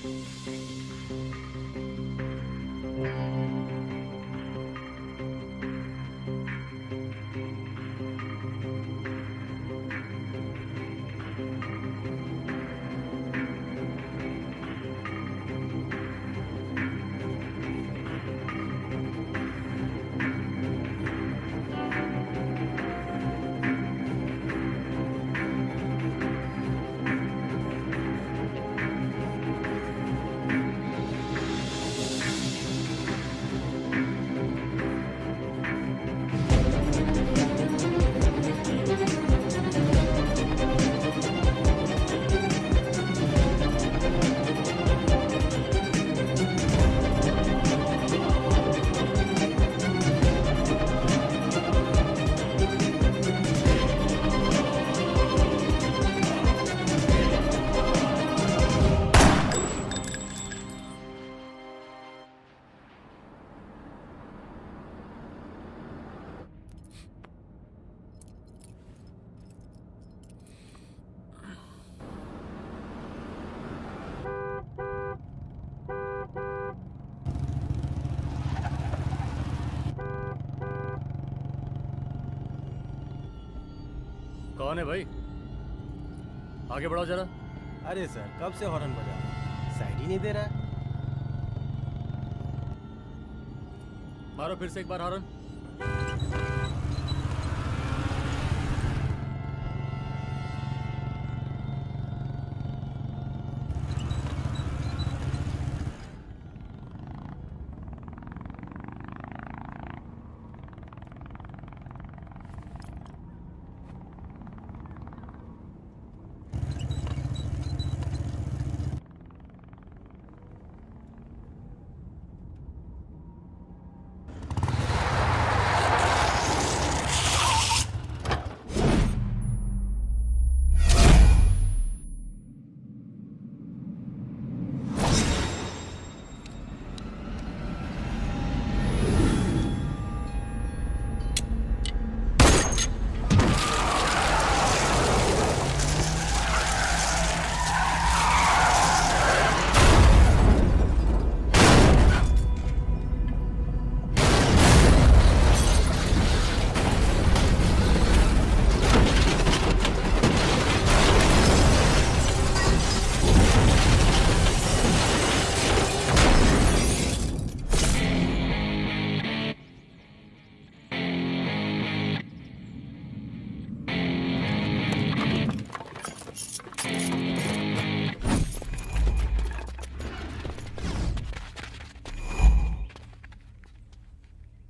कौन है भाई? आगे बढ़ाओ जरा। अरे सर, कब से हॉर्न बजा रहा है? साइड ही नहीं दे रहा है। मारो फिर से एक बार हॉर्न।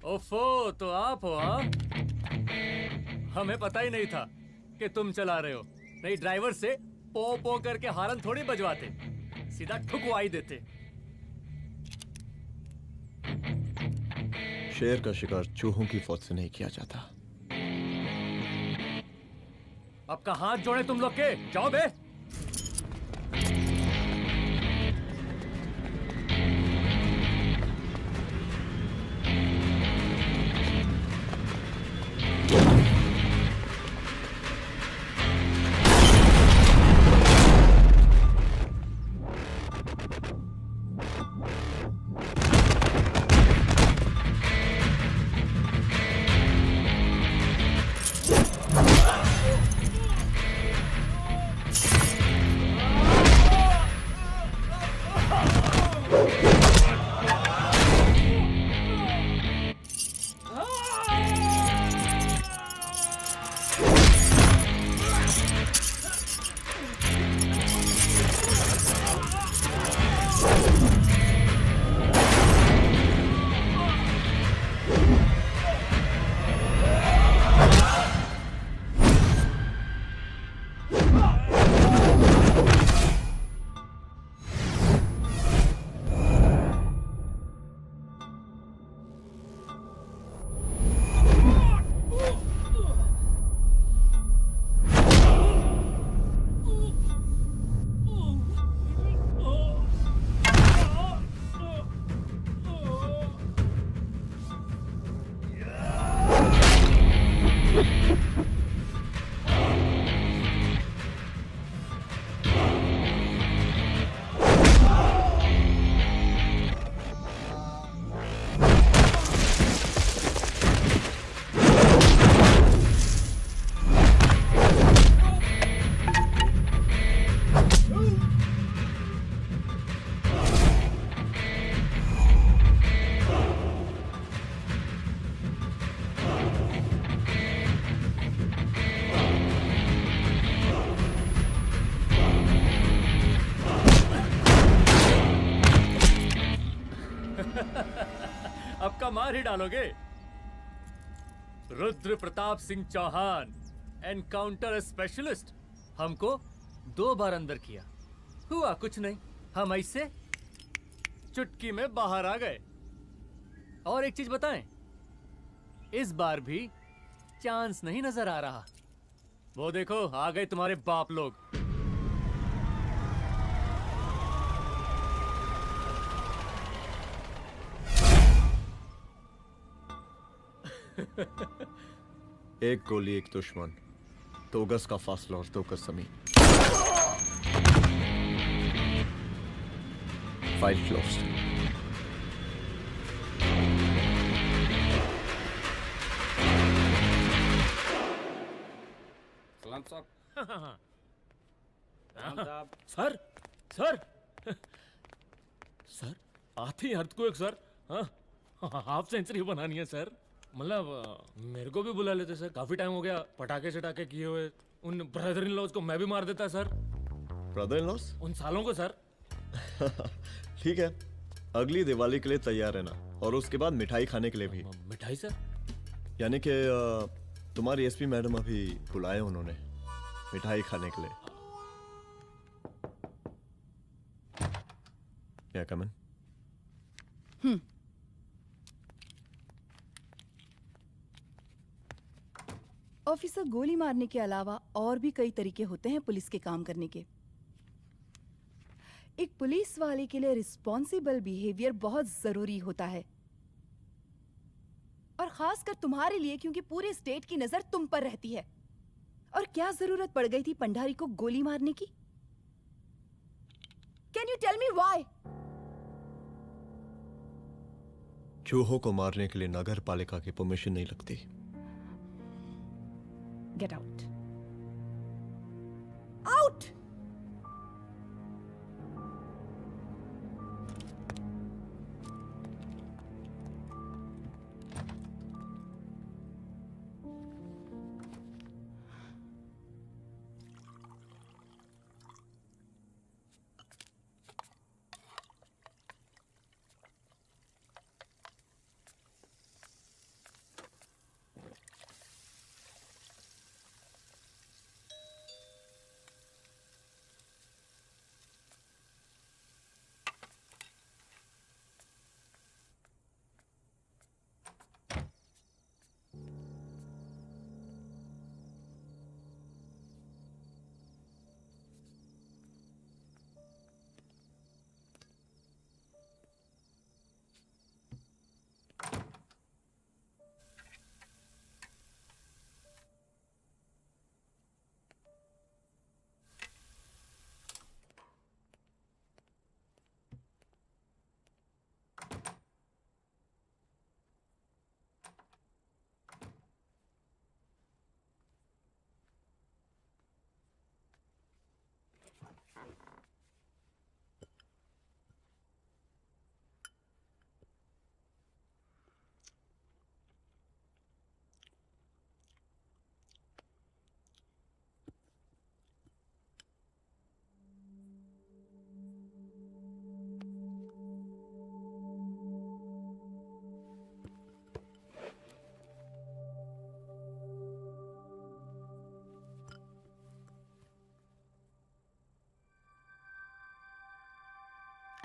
ओफो, तो आप हो? हाँ, हमें पता ही नहीं था कि तुम चला रहे हो। नहीं, ड्राइवर से पो पो करके हॉर्न थोड़ी बजवाते, सीधा ठुकवा ही देते। शेर का शिकार चूहों की फौज से नहीं किया जाता। अब का हाथ जोड़े तुम लोग के, जाओ बे। अब का मार ही डालोगे? Rudra Pratap Singh Chauhan, encounter specialist. हमको 2 बार अंदर किया, हुआ कुछ नहीं। हम ऐसे चुटकी में बाहर आ गए। और एक चीज बताएं, इस बार भी चांस नहीं नजर आ रहा। वो देखो, आ गए तुम्हारे बाप लोग। एक गोली एक दुश्मन, 2 गज का फासला और 2 गज जमीन। File closed. सलाम साहब। सलाम साहब। सर सर सर आती अर्थक्वेक सर। हाँ, हाफ सेंचुरी बनानी है सर। मतलब मेरे को भी बुला लेते सर, काफी टाइम हो गया पटाखे चटाखे किए हुए। उन ब्रदर इन लॉज को मैं भी मार देता सर, ब्रदर इन लॉस? उन सालों को सर। ठीक है, अगली दिवाली के लिए तैयार रहना, और उसके बाद मिठाई खाने के लिए भी। मिठाई सर? यानी कि तुम्हारी एसपी मैडम अभी बुलाए उन्होंने मिठाई खाने के लिए। या कमन। ऑफिसर, गोली मारने के अलावा और भी कई तरीके होते हैं पुलिस के काम करने के। एक पुलिस वाले के लिए रिस्पॉन्सिबल बिहेवियर बहुत जरूरी होता है, और खासकर तुम्हारे लिए, क्योंकि पूरे स्टेट की नजर तुम पर रहती है। और क्या जरूरत पड़ गई थी पंडारी को गोली मारने की? Can you tell me why? चूहों को मारने के लिए नगर पालिका की परमिशन नहीं लगती। Get out. Out!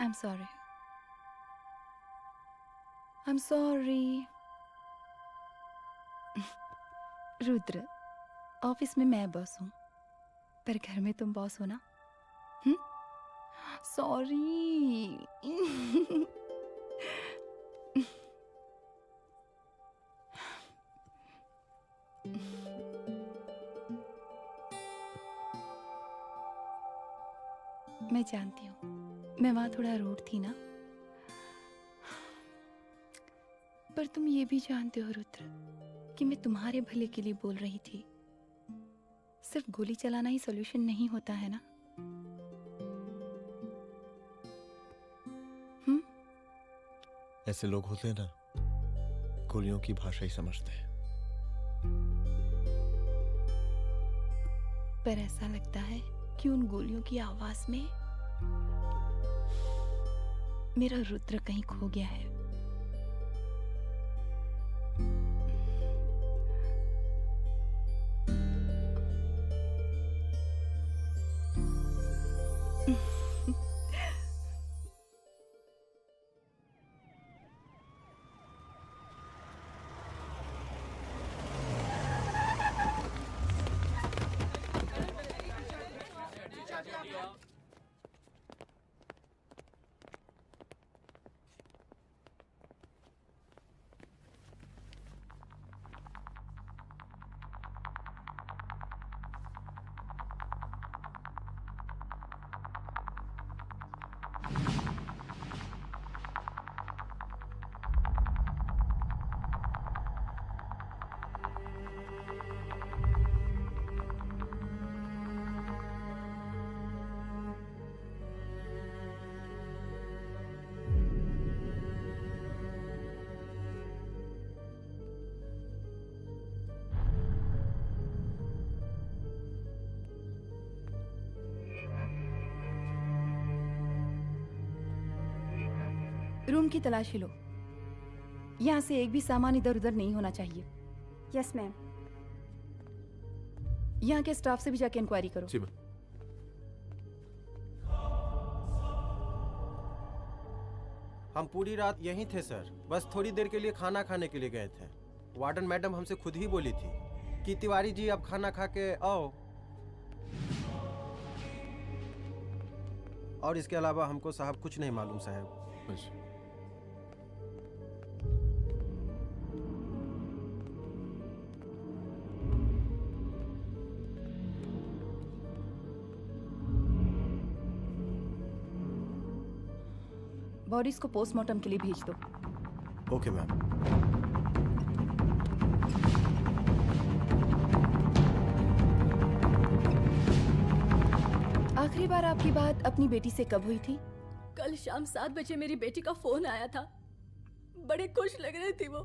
I'm sorry. I'm sorry. Rudra, office में मैं बॉस हूँ, पर घर में तुम बॉस हो ना? सॉरी। मैं जानती हूँ, मैं वहां थोड़ा रूड थी ना, पर तुम ये भी जानते हो रुद्र कि मैं तुम्हारे भले के लिए बोल रही थी। सिर्फ गोली चलाना ही सॉल्यूशन नहीं होता है ना। ऐसे लोग होते हैं ना, गोलियों की भाषा ही समझते हैं। पर ऐसा लगता है कि उन गोलियों की आवाज में मेरा रुद्र कहीं खो गया है। रूम की तलाशी लो। यहाँ से एक भी सामान इधर उधर नहीं होना चाहिए। Yes ma'am. यहाँ के स्टाफ से भी जाके इंक्वायरी करो। जी मैम। हम पूरी रात यहीं थे सर, बस थोड़ी देर के लिए खाना खाने के लिए गए थे। वार्डन मैडम हमसे खुद ही बोली थी कि तिवारी जी आप खाना खा के आओ, और इसके अलावा हमको साहब कुछ नहीं मालूम साहब। अच्छा। बॉडीज को पोस्टमार्टम के लिए भेज दो। Okay ma'am. आखिरी बार आपकी बात अपनी बेटी से कब हुई थी? कल शाम 7 बजे मेरी बेटी का फोन आया था। बड़े खुश लग रही थी वो।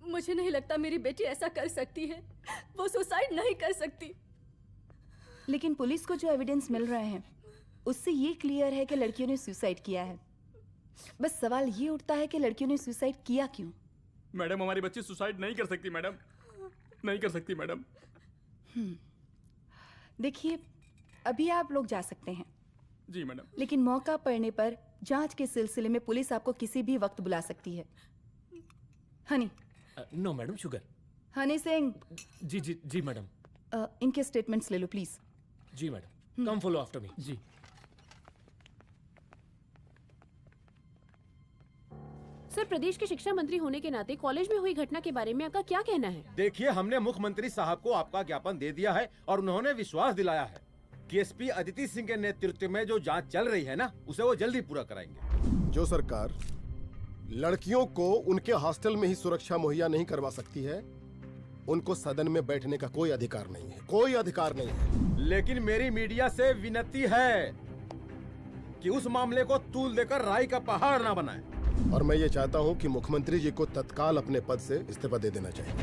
मुझे नहीं लगता मेरी बेटी ऐसा कर सकती है। वो सुसाइड नहीं कर सकती। लेकिन पुलिस को जो एविडेंस मिल रहे हैं उससे ये क्लियर है कि लड़कियों ने सुसाइड किया है। बस सवाल ये उठता है कि लड़कियों ने सुसाइड किया क्यों? मैडम हमारी बच्ची सुसाइड नहीं कर सकती मैडम, नहीं कर सकती मैडम। देखिए, अभी आप लोग जा सकते हैं। जी मैडम। लेकिन मौका पड़ने पर जांच के सिलसिले में पुलिस आपको किसी भी वक्त बुला सकती है। Honey. No madam, sugar. Honey Singh. जी जी जी मैडम। इनके स्टेटमेंट्स ले लो प्लीज। जी madam, come follow after me. जी। सर, प्रदेश के शिक्षा मंत्री होने के नाते कॉलेज में हुई घटना के बारे में आपका क्या कहना है? देखिए, हमने मुख्यमंत्री साहब को आपका ज्ञापन दे दिया है और उन्होंने विश्वास दिलाया है कि एसपी अदिति सिंह के नेतृत्व में जो जांच चल रही है ना, उसे वो जल्दी पूरा कराएंगे। जो सरकार लड़कियों को उनके हॉस्टल में ही सुरक्षा मुहैया नहीं करवा सकती है, उनको सदन में बैठने का कोई अधिकार नहीं है, कोई अधिकार नहीं है। लेकिन मेरी मीडिया से विनती है कि उस मामले को तूल देकर राई का पहाड़ ना बनाए। और मैं ये चाहता हूँ कि मुख्यमंत्री जी को तत्काल अपने पद से इस्तीफा दे देना चाहिए।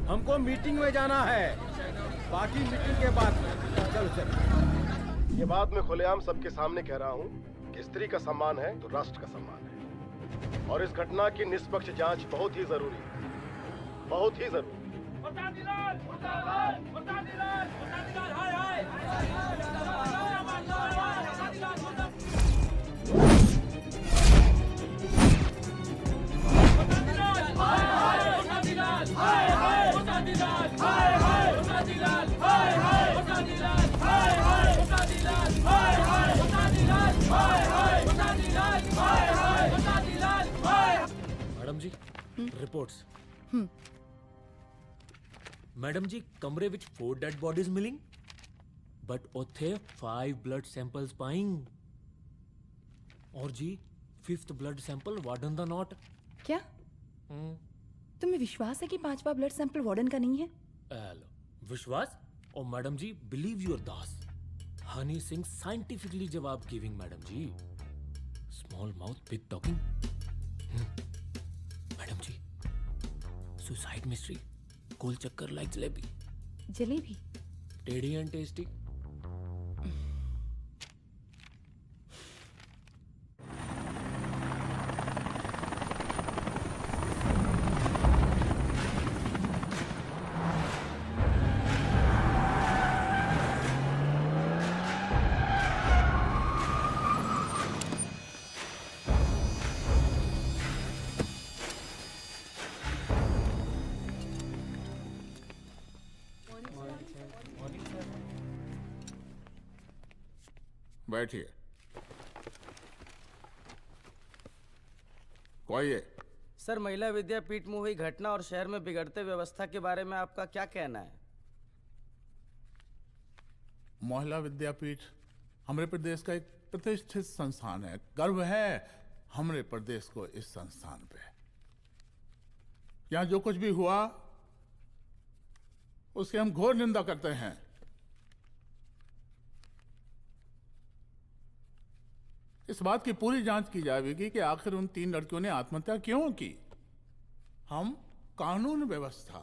हमको मीटिंग में जाना है, बाकी मीटिंग के बाद। चल। ये बात मैं खुलेआम सबके सामने कह रहा हूँ कि स्त्री का सम्मान है तो राष्ट्र का सम्मान है, और इस घटना की निष्पक्ष जांच बहुत ही जरूरी है, बहुत ही जरूरी। मैडम जी, रिपोर्ट्स। मैडम जी, कमरे विच 4 डेड बॉडीज मिलिंग, बट उथे 5 ब्लड सैंपल्स पाइंग। और जी 5th ब्लड सैंपल वार्डन दा नॉट। क्या तुम्हें विश्वास है कि 5वां ब्लड सैंपल वार्डन का नहीं है? विश्वास? और मैडम जी, बिलीव योर दास। हनी सिंह साइंटिफिकली जवाब गिविंग मैडम जी। Small mouth big talking. Madam जी, सुसाइड मिस्ट्री, गोल चक्कर लाइक जलेबी। जलेबी? टेढ़ी एंड टेस्टी। बैठिए। कोई सर, महिला विद्यापीठ में हुई घटना और शहर में बिगड़ते व्यवस्था के बारे में आपका क्या कहना है? महिला विद्यापीठ हमारे प्रदेश का एक प्रतिष्ठित संस्थान है। गर्व है हमारे प्रदेश को इस संस्थान पे। यहाँ जो कुछ भी हुआ उसकी हम घोर निंदा करते हैं। इस बात की पूरी जांच की जाएगी कि आखिर उन 3 लड़कियों ने आत्महत्या क्यों की। हम कानून व्यवस्था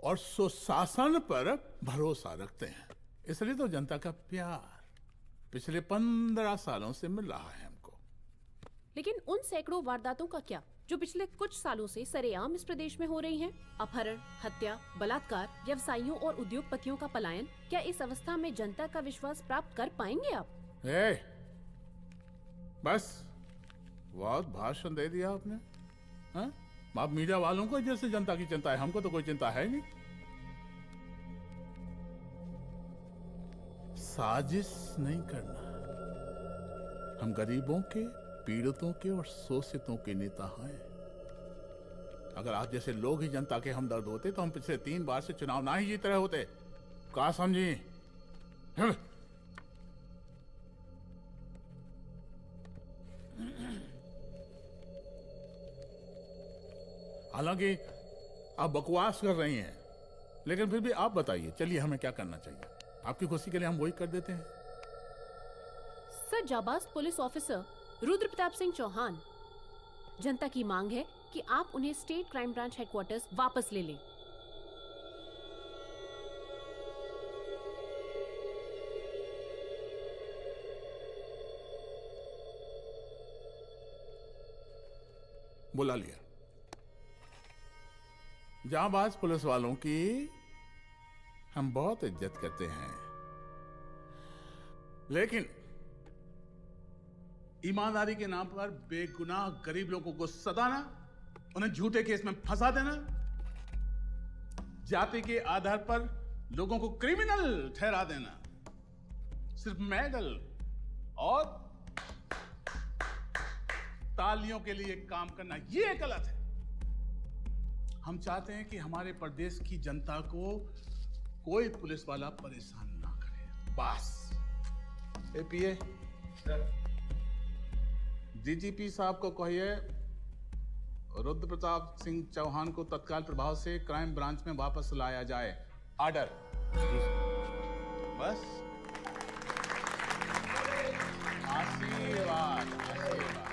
और सुशासन पर भरोसा रखते हैं, इसलिए तो जनता का प्यार। पिछले 15 सालों से मिल रहा है हमको। लेकिन उन सैकड़ों वारदातों का क्या जो पिछले कुछ सालों से सरेआम इस प्रदेश में हो रही हैं? अपहरण, हत्या, बलात्कार, व्यवसायियों और उद्योगपतियों का पलायन। क्या इस अवस्था में जनता का विश्वास प्राप्त कर पाएंगे आप? बस बहुत भाषण दे दिया आपने। हाँ? आप मीडिया वालों को जैसे जनता की चिंता है, हमको तो कोई चिंता है नहीं। साजिश नहीं करना। हम गरीबों के, पीड़ितों के और शोषितों के नेता हैं। अगर आप जैसे लोग ही जनता के हमदर्द होते तो हम पिछले 3 बार से चुनाव ना ही जीत रहे होते। क्या समझी? हालांकि आप बकवास कर रही हैं, लेकिन फिर भी आप बताइए, चलिए हमें क्या करना चाहिए? आपकी खुशी के लिए हम वही कर देते हैं। सर, जाबाज पुलिस ऑफिसर रुद्र प्रताप सिंह चौहान, जनता की मांग है कि आप उन्हें स्टेट क्राइम ब्रांच हेडक्वार्टर्स वापस ले लें। बुला लिया। जाबाज पुलिस वालों की हम बहुत इज्जत करते हैं, लेकिन ईमानदारी के नाम पर बेगुनाह गरीब लोगों को सताना, उन्हें झूठे केस में फंसा देना, जाति के आधार पर लोगों को क्रिमिनल ठहरा देना, सिर्फ मेडल और तालियों के लिए काम करना, ये गलत है। हम चाहते हैं कि हमारे प्रदेश की जनता को कोई पुलिस वाला परेशान ना करे, बस। एपीए डीजीपी साहब को कहिए रुद्र प्रताप सिंह चौहान को तत्काल प्रभाव से क्राइम ब्रांच में वापस लाया जाए। ऑर्डर। बस। आशीर्वाद, आशीर्वाद।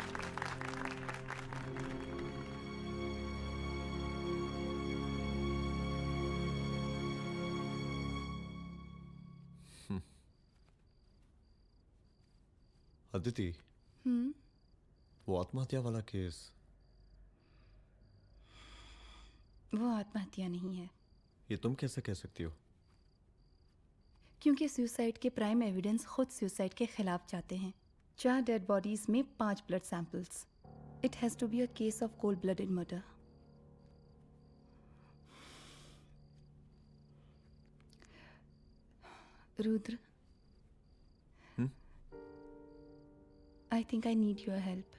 अदिति, वो आत्महत्या वाला केस, वो आत्महत्या नहीं है। ये तुम कैसे कह सकती हो? क्योंकि सुसाइड के प्राइम एविडेंस खुद सुसाइड के खिलाफ जाते हैं। 4 डेड बॉडीज में 5 blood samples. It has to be a case of cold blooded murder. Rudra, I think I need your help.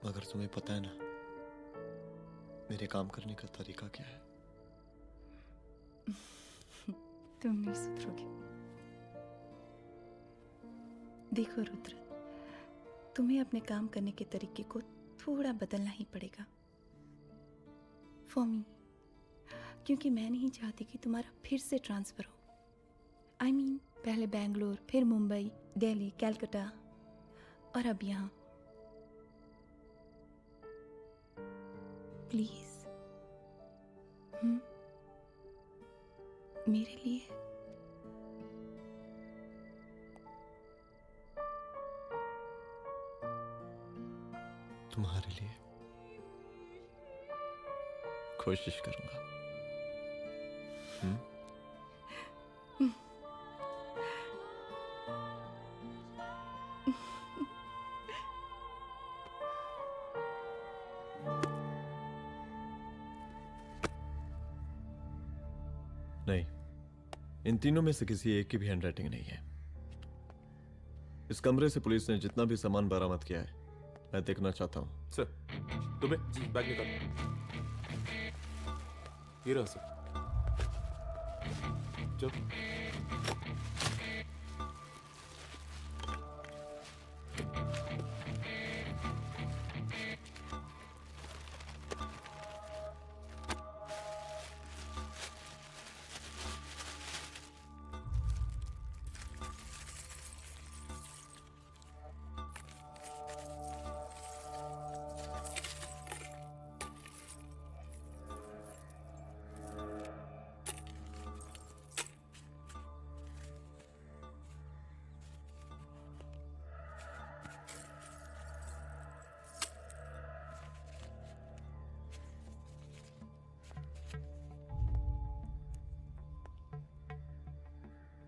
मगर तुम्हें पता है ना मेरे काम करने का तरीका क्या है? तुम नहीं सुधरोगे। देखो रुद्र, तुम्हें अपने काम करने के तरीके को थोड़ा बदलना ही पड़ेगा फॉर मी, क्योंकि मैं नहीं चाहती कि तुम्हारा फिर से ट्रांसफर हो। I mean, पहले बेंगलोर, फिर मुंबई, दिल्ली, कलकत्ता और अब यहाँ। प्लीज मेरे लिए। तुम्हारे लिए कोशिश करूंगा। नहीं, इन तीनों में से किसी एक की भी हैंडराइटिंग नहीं है। इस कमरे से पुलिस ने जितना भी सामान बरामद किया है मैं देखना चाहता हूं। सर, तुम्हें जी बैग निकाल। ये रहा सर। चलो।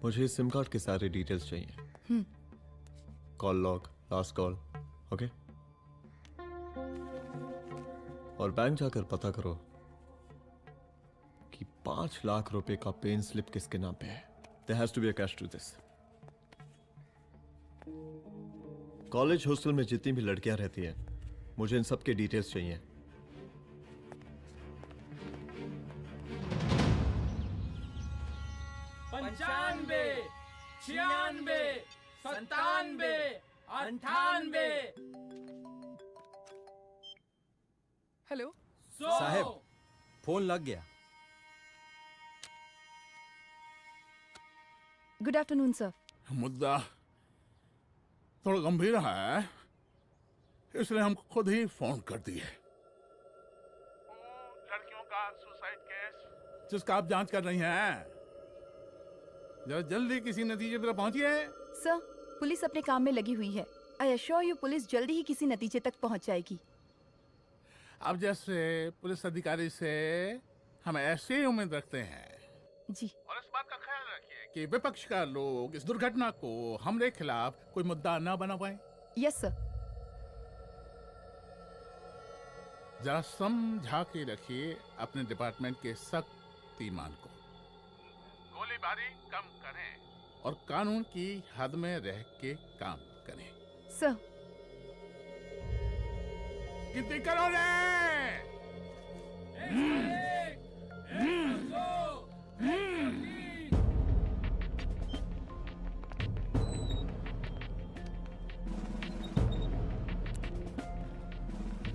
मुझे इस सिम कार्ड के सारे डिटेल्स चाहिए। Call log, last call, okay? और बैंक जाकर पता करो कि 5 लाख रुपए का पेन स्लिप किसके नाम पे है। There has to be a cash to this. College hostel में जितनी भी लड़कियां रहती हैं, मुझे इन सब के डिटेल्स चाहिए। पंचानवे, 96, 97, 98। हेलो साहब, फोन लग गया। Good afternoon sir. मुद्दा थोड़ा गंभीर है, इसलिए हम खुद ही फोन कर दिए। लड़कियों का सुसाइड केस जिसका आप जांच कर रही हैं, जरा जल्दी किसी नतीजे पर पहुंचिए। सर, पुलिस अपने काम में लगी हुई है। आई अश्योर यू पुलिस जल्दी ही किसी नतीजे तक पहुंच जाएगी। अब जैसे पुलिस अधिकारी से हम ऐसी उम्मीद रखते हैं जी। और इस बात का ख्याल रखिए कि विपक्ष का लोग इस दुर्घटना को हमारे खिलाफ कोई मुद्दा ना बना पाए। Yes sir. जरा समझा के रखिए अपने डिपार्टमेंट के शक्तिमान को। गोलीबारी कम करें और कानून की हद में रह के काम करें। सर। कितनी करोगे?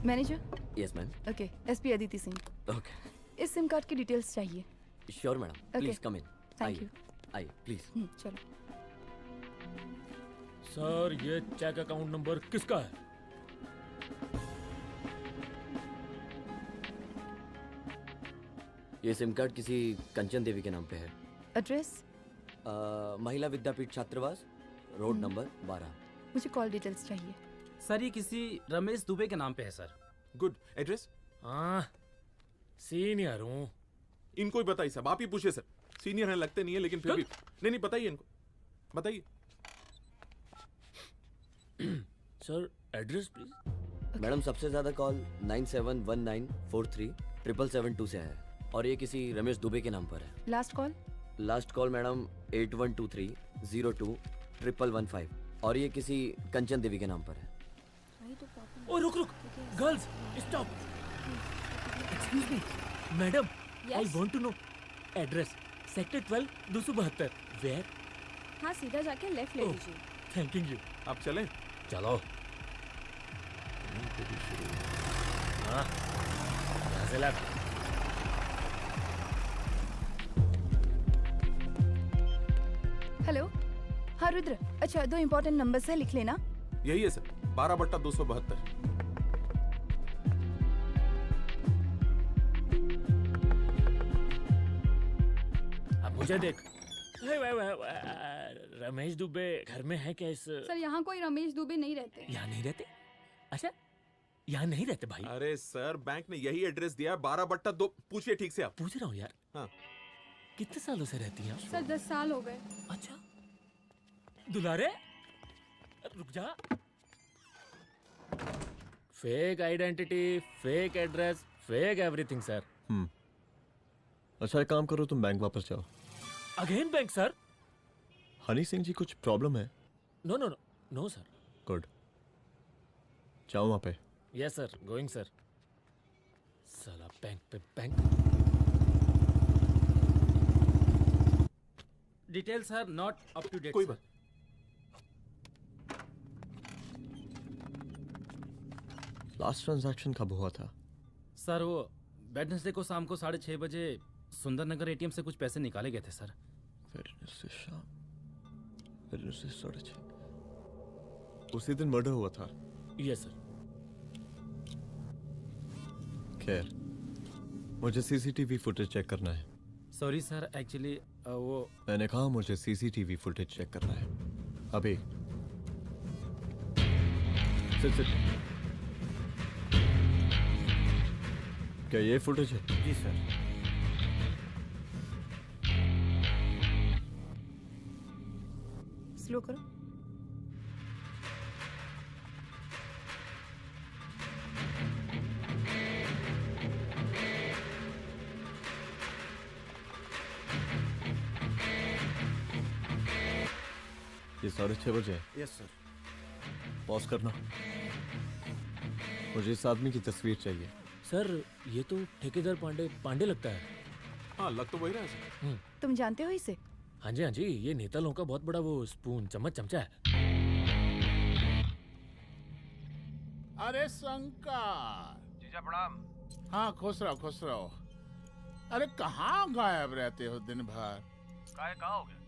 Manager. Yes ma'am. Okay, SP Aditi Singh. Okay, इस सिम कार्ड की डिटेल्स चाहिए। Sure madam, please come in. Thank you. आइए प्लीज। चलो। सर, ये चेक अकाउंट नंबर किसका है? ये सिम कार्ड किसी कंचन देवी के नाम पे है। एड्रेस? महिला विद्यापीठ छात्रावास, रोड नंबर 12। मुझे कॉल डिटेल्स चाहिए। सर, ये किसी रमेश दुबे के नाम पे है सर। गुड। एड्रेस? हाँ, सीनियर हूँ। इनको ही बताइए साहब, आप ही पूछिए सर। सीनियर हैं लगते नहीं है, लेकिन फिर भी नहीं बताइए इनको, बताइए। Sir, address please. मैडम, सबसे ज्यादा कॉल 9719437772 से है और ये किसी रमेश दुबे के नाम पर है। Last call? Last call madam 8123021115 और ये किसी कंचन देवी के नाम पर है। ओ रुक, girls stop. Excuse me madam, I want to know address. Sector 12 272। Where? हाँ, सीधा जाके लेफ्ट ले लीजिए। Thank you. आप चलें? चलो। हाँ, यहाँ से लेफ्ट। हेलो। हाँ रुद्र, अच्छा 2 इम्पोर्टेंट नंबर्स है, लिख लेना। यही है सर, 12/272। अब मुझे देख। रमेश दुबे घर में है क्या? इस सर, यहाँ कोई रमेश दुबे नहीं रहते। यहाँ नहीं रहते? अच्छा, यहाँ नहीं रहते भाई। अरे सर, बैंक ने यही एड्रेस दिया है, 12/2। पूछिए ठीक से आप। पूछ रहा हूँ यार। हाँ। कितने सालों से रहती हैं? सर 10 साल हो गए। अच्छा। दुलारे रुक जा। Fake identity, fake address, fake everything sir. अच्छा एक काम करो, तुम बैंक वापस जाओ। Again bank sir? Honey Singh ji कुछ प्रॉब्लम है? No no no no sir. Good, जाओ वहां पे। Yes sir, going sir. साला बैंक पे bank. Details are not up to date. कोई बात। लास्ट ट्रांजैक्शन कब हुआ था? सर, वो वेडनेसडे को शाम को 6:30 बजे सुंदरनगर एटीएम से कुछ पैसे निकाले गए थे सर। वेडनेसडे शाम, वेडनेसडे 6:30। उसी दिन मर्डर हुआ था? Yes sir. खैर, मुझे सीसीटीवी फुटेज चेक करना है। सॉरी सर, एक्चुअली वो मैंने कहा मुझे सीसीटीवी फुटेज चेक करना है अभी। सिट। क्या ये फुटेज है? जी सर। स्लो करो। ये 6:30 बजे है। Yes sir. पॉज करना। मुझे इस आदमी की तस्वीर चाहिए। सर ये तो ठेकेदार पांडे लगता है। हाँ लग तो वही रहा है सर। तुम जानते हो इसे? हाँ जी, ये नेता लोगों का बहुत बड़ा वो स्पून चमचा है। अरे शंकर। जीजा प्रणाम। हाँ खुश रहो। अरे कहाँ गायब रहते हो दिन भर? कहाँ हो गया?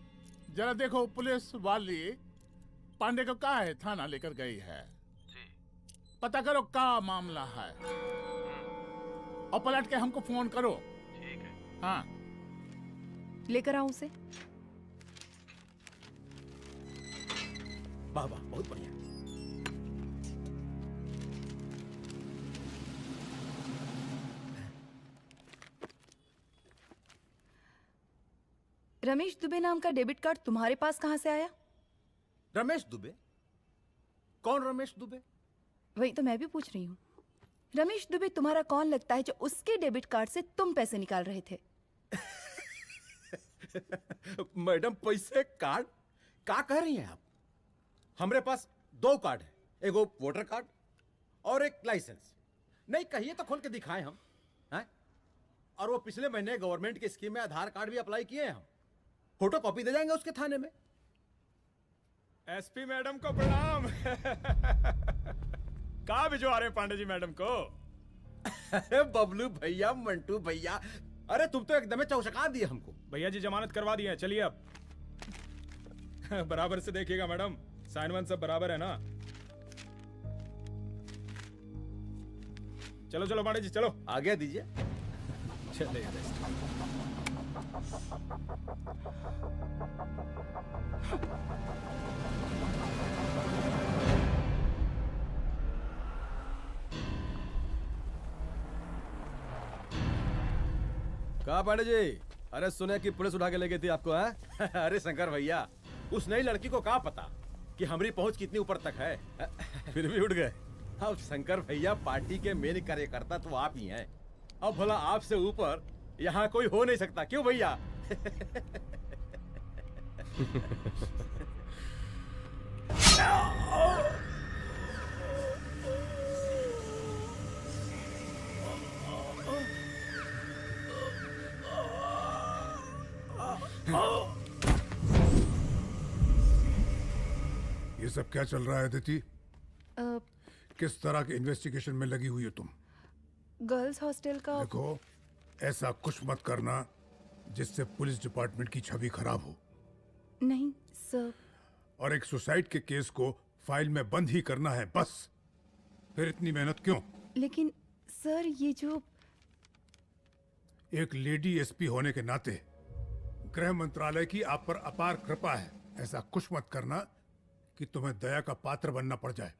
जरा देखो पुलिस वाली पांडे को कहा है थाना लेकर गई है। जी। पता करो क्या मामला है और पलट के हमको फोन करो। ठीक है। हाँ लेकर आऊं उसे? वाह वाह बहुत बढ़िया। रमेश दुबे नाम का डेबिट कार्ड तुम्हारे पास कहां से आया? रमेश दुबे? कौन रमेश दुबे? वही तो मैं भी पूछ रही हूँ। रमेश दुबे तुम्हारा कौन लगता है जो उसके डेबिट कार्ड से तुम पैसे निकाल रहे थे? मैडम पैसे कार्ड क्या कह रही हैं आप? हमारे पास 2 कार्ड है, एक वो वोटर कार्ड और एक लाइसेंस। नहीं कहिए तो खोल के दिखाएं हम हैं? और वो पिछले महीने गवर्नमेंट की स्कीम में आधार कार्ड भी अप्लाई किए हैं हम। फोटो कॉपी दे जाएंगे उसके थाने में। एसपी मैडम को प्रणाम। कहाँ भिजवा रहे पांडे जी मैडम को? अरे बबलू भैया, मंटू भैया, अरे तुम तो एकदम चौसका दिए हमको। भैया जी जमानत करवा दिए हैं, चलिए अब। बराबर से देखिएगा मैडम, साइन वाइन सब बराबर है ना? चलो पांडे जी चलो। आगे दीजिए। चले कहा पांडे जी? अरे सुने कि पुलिस उठा के ले गई थी आपको है? अरे शंकर भैया, उस नई लड़की को क्या पता कि हमारी पहुंच कितनी ऊपर तक है। फिर भी उठ गए। अब शंकर भैया पार्टी के मेन कार्यकर्ता तो आप ही हैं। अब भला आपसे ऊपर यहाँ कोई हो नहीं सकता, क्यों भैया? ये सब क्या चल रहा है अदिति? किस तरह के इन्वेस्टिगेशन में लगी हुई हो तुम? गर्ल्स हॉस्टल का। देखो, ऐसा कुछ मत करना जिससे पुलिस डिपार्टमेंट की छवि खराब हो। नहीं सर। और एक सुसाइड के केस को फाइल में बंद ही करना है बस। फिर इतनी मेहनत क्यों? लेकिन सर ये जो एक लेडी एसपी होने के नाते गृह मंत्रालय की आप पर अपार कृपा है। ऐसा कुछ मत करना कि तुम्हें दया का पात्र बनना पड़ जाए।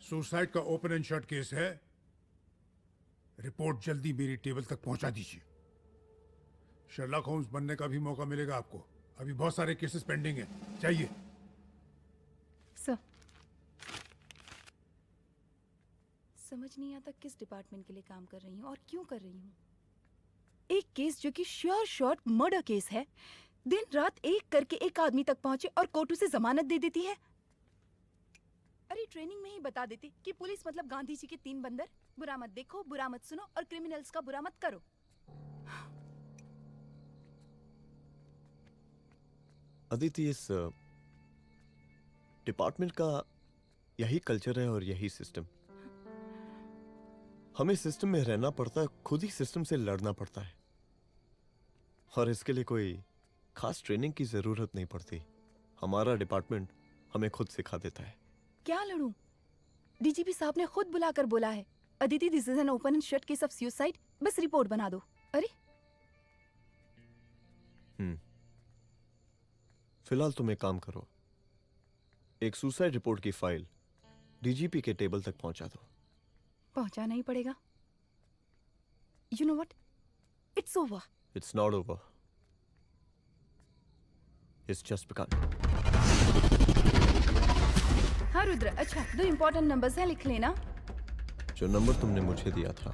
सुसाइड का ओपन एंड शट केस है। रिपोर्ट जल्दी मेरी टेबल तक पहुंचा दीजिए। शर्लॉक होम्स बनने का भी मौका मिलेगा आपको। अभी बहुत सारे केसेस पेंडिंग हैं। चाहिए सर। समझ नहीं आता किस डिपार्टमेंट के लिए काम कर रही हूँ और क्यों कर रही हूँ। एक केस जो कि श्योर शॉट मर्डर केस है, दिन रात एक करके एक आदमी तक पहुंचे और कोर्ट उसे जमानत दे देती है। अरे ट्रेनिंग में ही बता देती कि पुलिस मतलब गांधी जी के 3 बंदर, बुरा मत देखो, बुरा मत सुनो और क्रिमिनल्स का बुरा मत करो। अदिति, इस डिपार्टमेंट का यही कल्चर है और यही सिस्टम। हमें सिस्टम में रहना पड़ता है, खुद ही सिस्टम से लड़ना पड़ता है, और इसके लिए कोई खास ट्रेनिंग की जरूरत नहीं पड़ती। हमारा डिपार्टमेंट हमें खुद सिखा देता है। क्या लड़ूं? डीजीपी साहब ने खुद बुलाकर बोला है, Aditi this is an open and shut case of suicide, बस रिपोर्ट बना दो। अरे फिलहाल तुम एक काम करो, एक सुसाइड रिपोर्ट की फाइल डीजीपी के टेबल तक पहुंचा दो। पहुंचाना ही पड़ेगा। You know what, it's over. It's not over. Is just begun. हाँ रुद्र, अच्छा 2 इम्पोर्टेंट नंबर्स हैं, लिख लेना। जो नंबर तुमने मुझे दिया था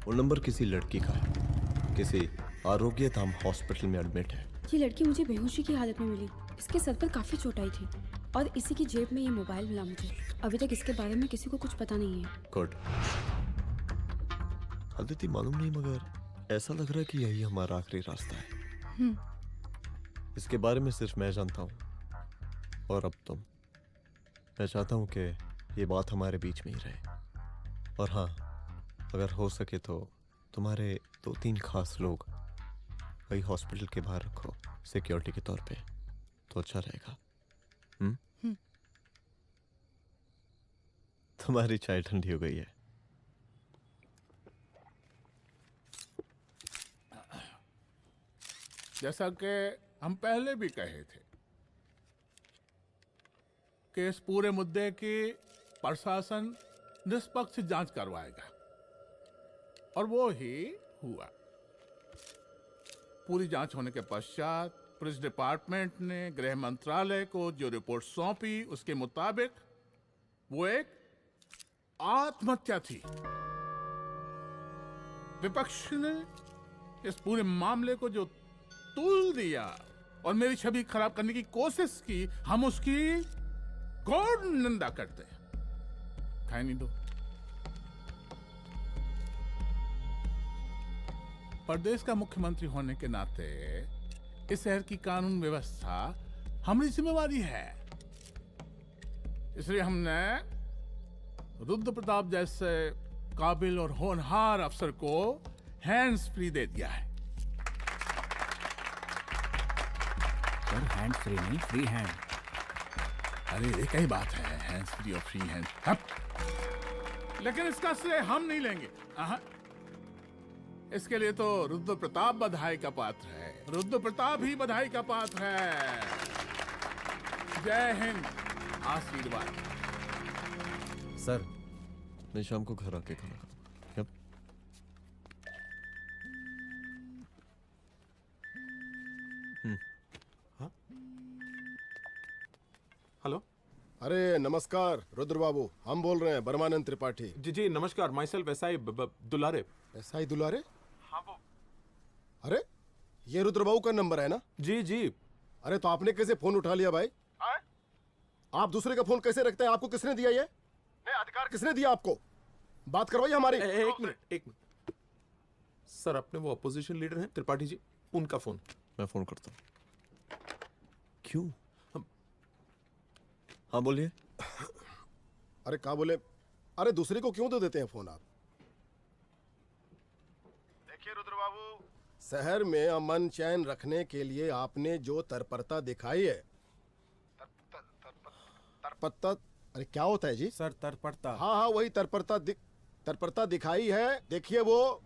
वो नंबर किसी लड़की का है, किसी आरोग्य धाम हॉस्पिटल में एडमिट है। ये लड़की मुझे बेहोशी की हालत में मिली। इसके सर पर काफी चोट आई थी और इसी की जेब में ये मोबाइल मिला मुझे। अभी तक इसके बारे में किसी को कुछ पता नहीं है। गुड। अदिति मालूम नहीं, मगर ऐसा लग रहा है कि यही हमारा आखिरी रास्ता है। इसके बारे में सिर्फ मैं जानता हूँ और अब तुम। मैं चाहता हूँ कि ये बात हमारे बीच में ही रहे। और हाँ, अगर हो सके तो तुम्हारे 2-3 खास लोग वही हॉस्पिटल के बाहर रखो सिक्योरिटी के तौर पे, तो अच्छा रहेगा। तुम्हारी चाय ठंडी हो गई है। जैसा कि हम पहले भी कहे थे कि इस पूरे मुद्दे की प्रशासन निष्पक्ष जांच करवाएगा, और वो ही हुआ। पूरी जांच होने के पश्चात पुलिस डिपार्टमेंट ने गृह मंत्रालय को जो रिपोर्ट सौंपी उसके मुताबिक वो एक आत्महत्या थी। विपक्ष ने इस पूरे मामले को जो तुल दिया और मेरी छवि खराब करने की कोशिश की, हम उसकी घोर निंदा करते हैं। खाए नहीं दो। प्रदेश का मुख्यमंत्री होने के नाते इस शहर की कानून व्यवस्था हमारी जिम्मेवारी है। इसलिए हमने रुद्र प्रताप जैसे काबिल और होनहार अफसर को हैंड्स फ्री दे दिया है। सर हैंड फ्री नहीं, फ्री हैंड। अरे एक ही बात है, हैंड्स फ्री और फ्री हैंड। लेकिन इसका श्रेय हम नहीं लेंगे। इसके लिए तो रुद्र प्रताप बधाई का पात्र है। रुद्र प्रताप ही बधाई का पात्र है। जय हिंद। आशीर्वाद। सर, मैं शाम को घर आके खाना खाऊंगा। यप। हाँ? हेलो। अरे नमस्कार रुद्र बाबू, हम बोल रहे हैं परमानंद त्रिपाठी। जी जी नमस्कार। My self SI Dulare. SI दुलारे? हाँ वो। अरे ये रुद्र बाबू का नंबर है ना? जी जी। अरे तो आपने कैसे फोन उठा लिया भाई? आप दूसरे का फोन कैसे रखते हैं? आपको किसने दिया ये? नहीं, अधिकार किसने दिया आपको? बात करवाइए हमारी। एक मिनट। सर, अपने वो अपोजिशन लीडर हैं त्रिपाठी जी, उनका फोन। मैं फोन करता हूँ। क्यों? हाँ बोलिए। अरे क्या बोले? अरे दूसरे को क्यों दे देते हैं फोन आप? देखिए रुद्र बाबू, शहर में अमन चैन रखने के लिए आपने जो तत्परता दिखाई है, तत्परता, अरे क्या होता है जी? सर तत्परता। हाँ हाँ वही तत्परता दिखाई है। देखिए वो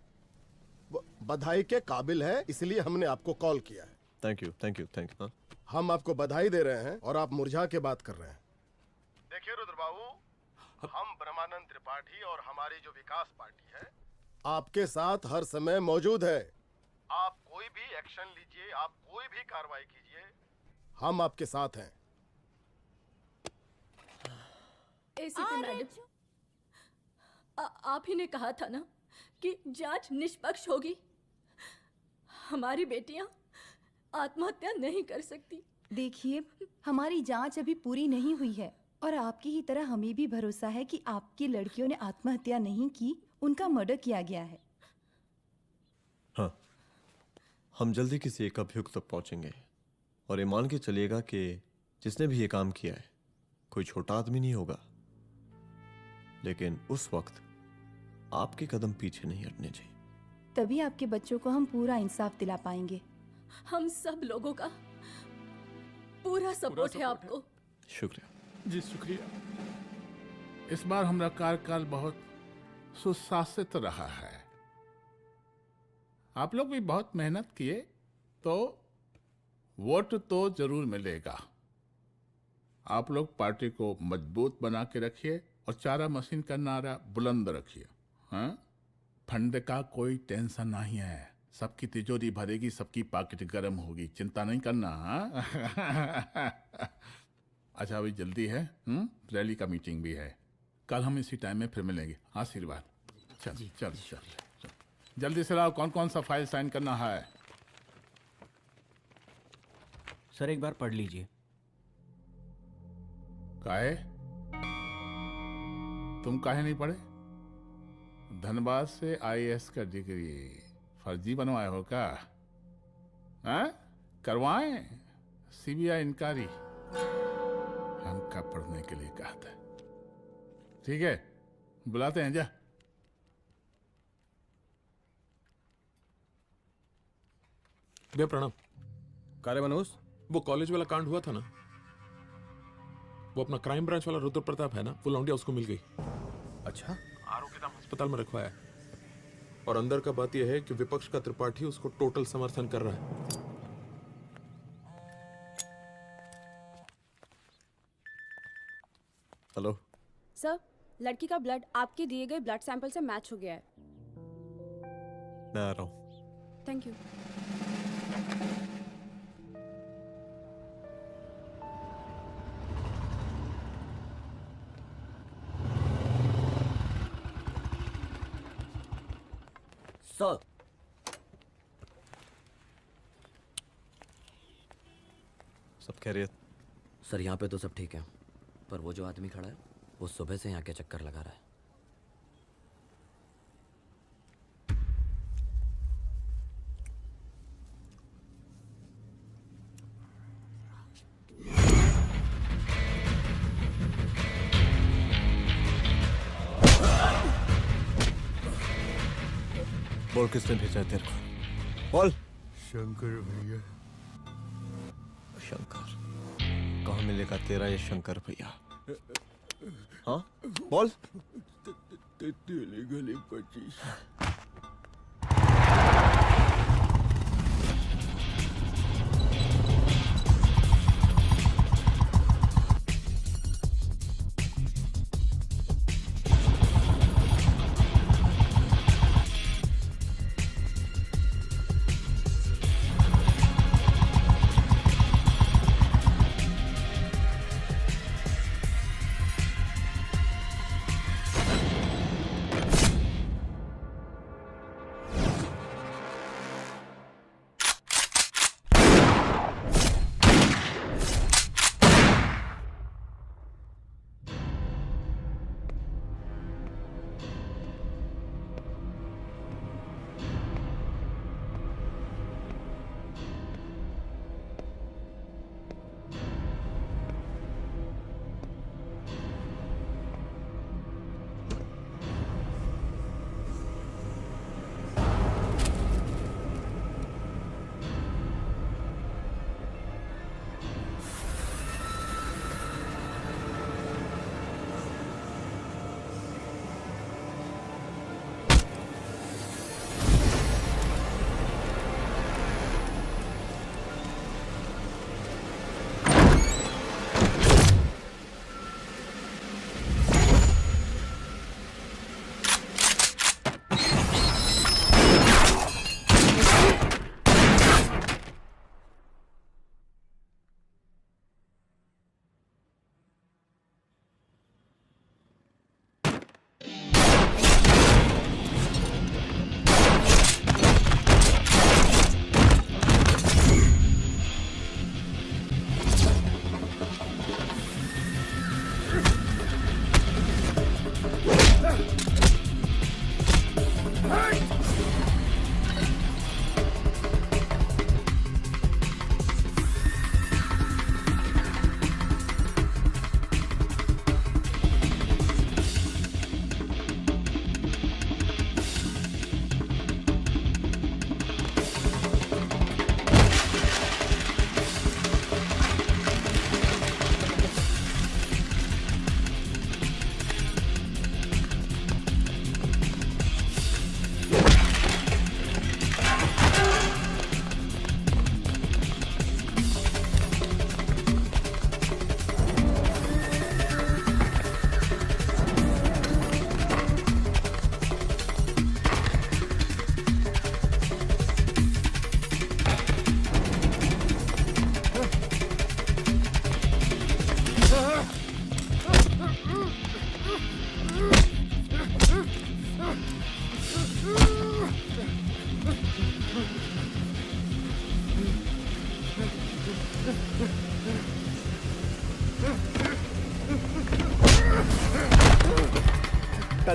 बधाई के काबिल है, इसलिए हमने आपको कॉल किया है। Thank you thank you thank you. हम आपको बधाई दे रहे हैं और आप मुरझा के बात कर रहे हैं। देखिए रुद्र बाबू, हम ब्रह्मानंद त्रिपाठी और हमारी जो विकास पार्टी है आपके साथ हर समय मौजूद है। आप कोई भी एक्शन लीजिए, आप कोई भी कार्रवाई कीजिए, हम आपके साथ हैं। एसीपी मैडम, आप ही ने कहा था ना कि जांच निष्पक्ष होगी। हमारी बेटियां आत्महत्या नहीं कर सकती। देखिए, हमारी जांच अभी पूरी नहीं हुई है और आपकी ही तरह हमें भी भरोसा है कि आपकी लड़कियों ने आत्महत्या नहीं की, उनका मर्डर किया गया है। हाँ, हम जल्दी किसी एक अभियुक्त तक पहुंचेंगे और ये मान के चलिएगा कि जिसने भी ये काम किया है कोई छोटा आदमी नहीं होगा, लेकिन उस वक्त आपके कदम पीछे नहीं हटने चाहिए। तभी आपके बच्चों को हम पूरा इंसाफ दिला पाएंगे। हम सब लोगों का पूरा सपोर्ट है आपको। शुक्रिया जी, शुक्रिया। इस बार हमारा कार्यकाल बहुत सुशासित रहा है। आप लोग भी बहुत मेहनत किए, तो वोट तो जरूर मिलेगा। आप लोग पार्टी को मजबूत बना के रखिए और चारा मशीन का नारा बुलंद रखिए। हाँ, फंड का कोई टेंशन नहीं है। सबकी तिजोरी भरेगी, सबकी पॉकेट गर्म होगी, चिंता नहीं करना। हाँ? अच्छा अभी जल्दी है, रैली का मीटिंग भी है, कल हम इसी टाइम में फिर मिलेंगे। आशीर्वाद। चल चल चल जल्दी से लाओ, कौन कौन सा फाइल साइन करना है। सर एक बार पढ़ लीजिए। काहे? तुम काहे नहीं पढ़े? धनबाद से आईएएस का डिग्री फर्जी बनवाए हो क्या? हाँ? करवाएं सीबीआई इंक्वायरी। हम कब पढ़ने के लिए कहा था। ठीक है, बुलाते हैं। जा भैया प्रणाम। कार्य मनोज, वो कॉलेज वाला कांड हुआ था ना, वो अपना क्राइम ब्रांच वाला रुद्र प्रताप है ना, वो लौंडिया उसको मिल गई। अच्छा, आरोग्यधाम अस्पताल में रखवाया है। और अंदर का बात यह है कि विपक्ष का त्रिपाठी उसको टोटल समर्थन कर रहा है। हेलो सर, लड़की का ब्लड आपके दिए गए ब्लड सैंपल से मैच हो गया है। मैं आ रहा हूँ। Thank you. सर सब खैरियत? सर यहाँ पे तो सब ठीक है, पर वो जो आदमी खड़ा है वो सुबह से यहाँ के चक्कर लगा रहा है। बोल किसने भेजा है तेरे को? बोल। शंकर भैया। शंकर? कहाँ मिलेगा तेरा ये शंकर भैया? हाँ बोल। गली 25।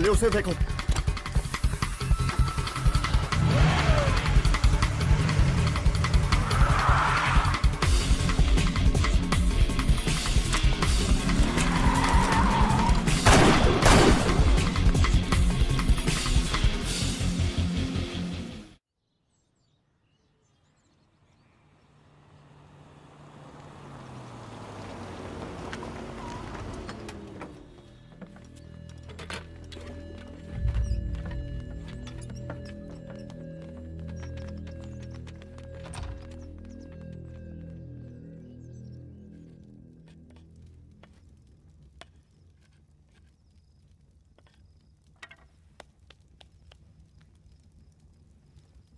पहले उसे देखो।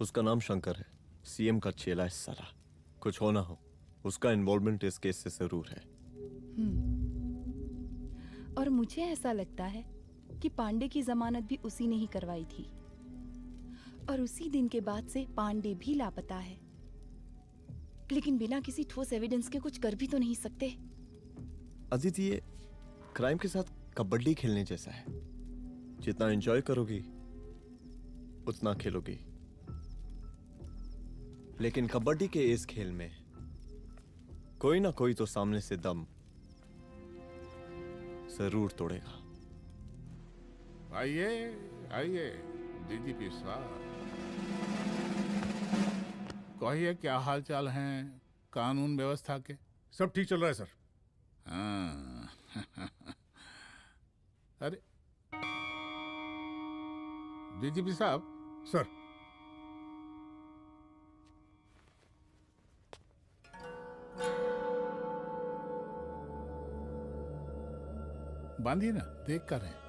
उसका नाम शंकर है, सीएम का चेला है साला। कुछ हो ना हो, उसका इन्वॉल्वमेंट इस केस से जरूर है। और मुझे ऐसा लगता है कि पांडे की जमानत भी उसी ने ही करवाई थी, और उसी दिन के बाद से पांडे भी लापता है। लेकिन बिना किसी ठोस एविडेंस के कुछ कर भी तो नहीं सकते। अदिति, ये क्राइम के साथ कबड्डी खेलने जैसा है। जितना एंजॉय करोगी उतना खेलोगी, लेकिन कबड्डी के इस खेल में कोई ना कोई तो सामने से दम जरूर तोड़ेगा। आइए आइए डीजीपी साहब, कहिए क्या हाल चाल हैं कानून व्यवस्था के? सब ठीक चल रहा है सर। हाँ। अरे डीजीपी साहब। सर। बांधिए ना, देख कर रहे हैं।